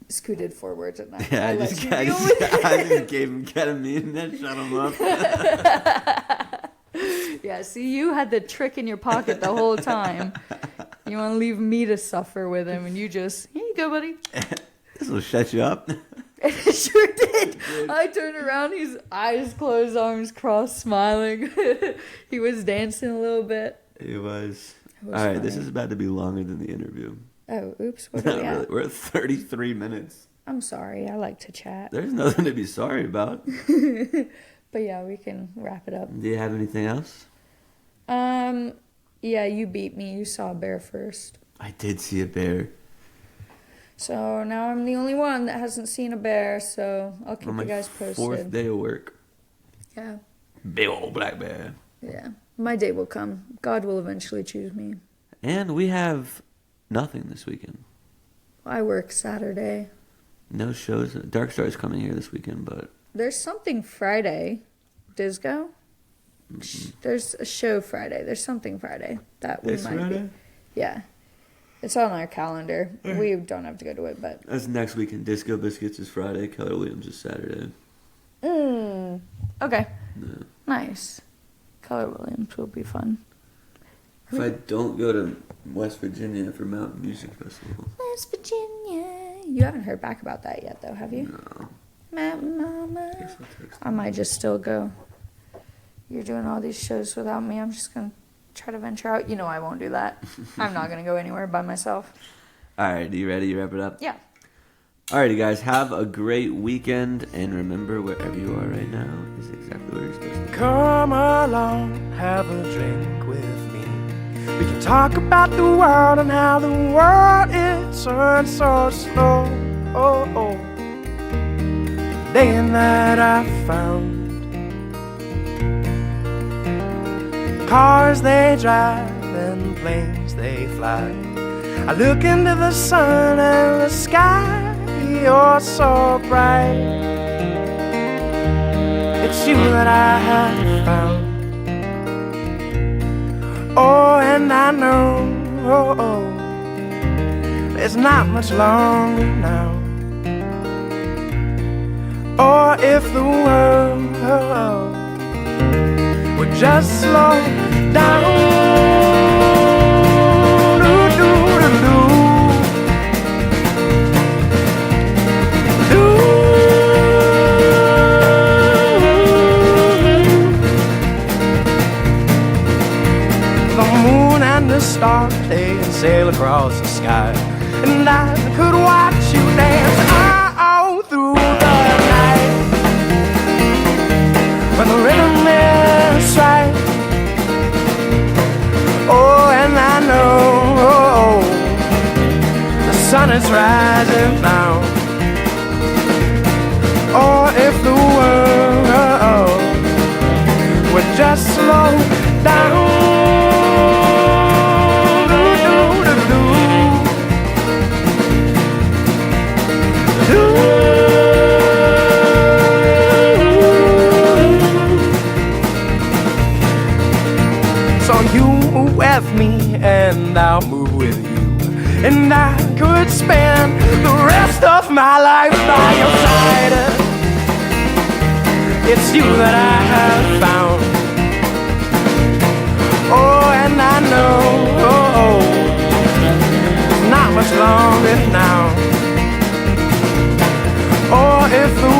H: scooted forward and
A: I just gave him ketamine and then shut him up.
H: Yeah, see, you had the trick in your pocket the whole time. You want to leave me to suffer with him, and you just, here you go, buddy.
A: This will shut you up.
H: It sure did. I turned around, his eyes closed, arms crossed, smiling. He was dancing a little bit.
A: He was. All right, funny. This is about to be longer than the interview.
H: Oh, oops. What are we at?
A: We're at 33 minutes.
H: I'm sorry. I like to chat.
A: There's nothing to be sorry about.
H: But yeah, we can wrap it up.
A: Do you have anything else?
H: Yeah, you beat me. You saw a bear first.
A: I did see a bear.
H: So now I'm the only one that hasn't seen a bear, so I'll keep you guys posted.
A: 4th day of work.
H: Yeah.
A: Big old black bear.
H: Yeah. My day will come. God will eventually choose me.
A: And we have nothing this weekend.
H: I work Saturday.
A: No shows. Dark Star is coming here this weekend, but...
H: There's something Friday. Disco? Mm-hmm. There's a show Friday. There's something Friday. That we might Friday? Be. Yeah. It's on our calendar. We don't have to go to it, but...
A: That's next weekend. Disco Biscuits is Friday. Keller Williams is Saturday.
H: Okay.
A: Yeah.
H: Nice. Keller Williams will be fun.
A: If I don't go to West Virginia for Mountain Music Festival.
H: West Virginia. You haven't heard back about that yet, though, have you?
A: No.
H: Mountain Mama. I might just still go. You're doing all these shows without me. I'm just going to try to venture out. You know I won't do that. I'm not going to go anywhere by myself.
A: All right. Are you ready? You wrap it up?
H: Yeah.
A: Alrighty, guys. Have a great weekend. And remember, wherever you are right now is exactly where you're supposed to be.
B: Come along, have a drink with me. We can talk about the world and how the world it turns so slow. Day and night I found cars they drive and planes they fly. I look into the sun and the sky, you're so bright. It's you that I have found. Oh, and I know there's not much longer now. Or if the world would just slow down. The moon and the stars, they sail across the sky, and I could watch you dance all through the night. When the rhythm is right, oh, and I know the sun is rising now. Or if the world would just slow down. So you move with me and I'll move with you, and I could spend the rest of my life by your side. It's you that I have found. Oh, and I know it's not much longer now. Or if the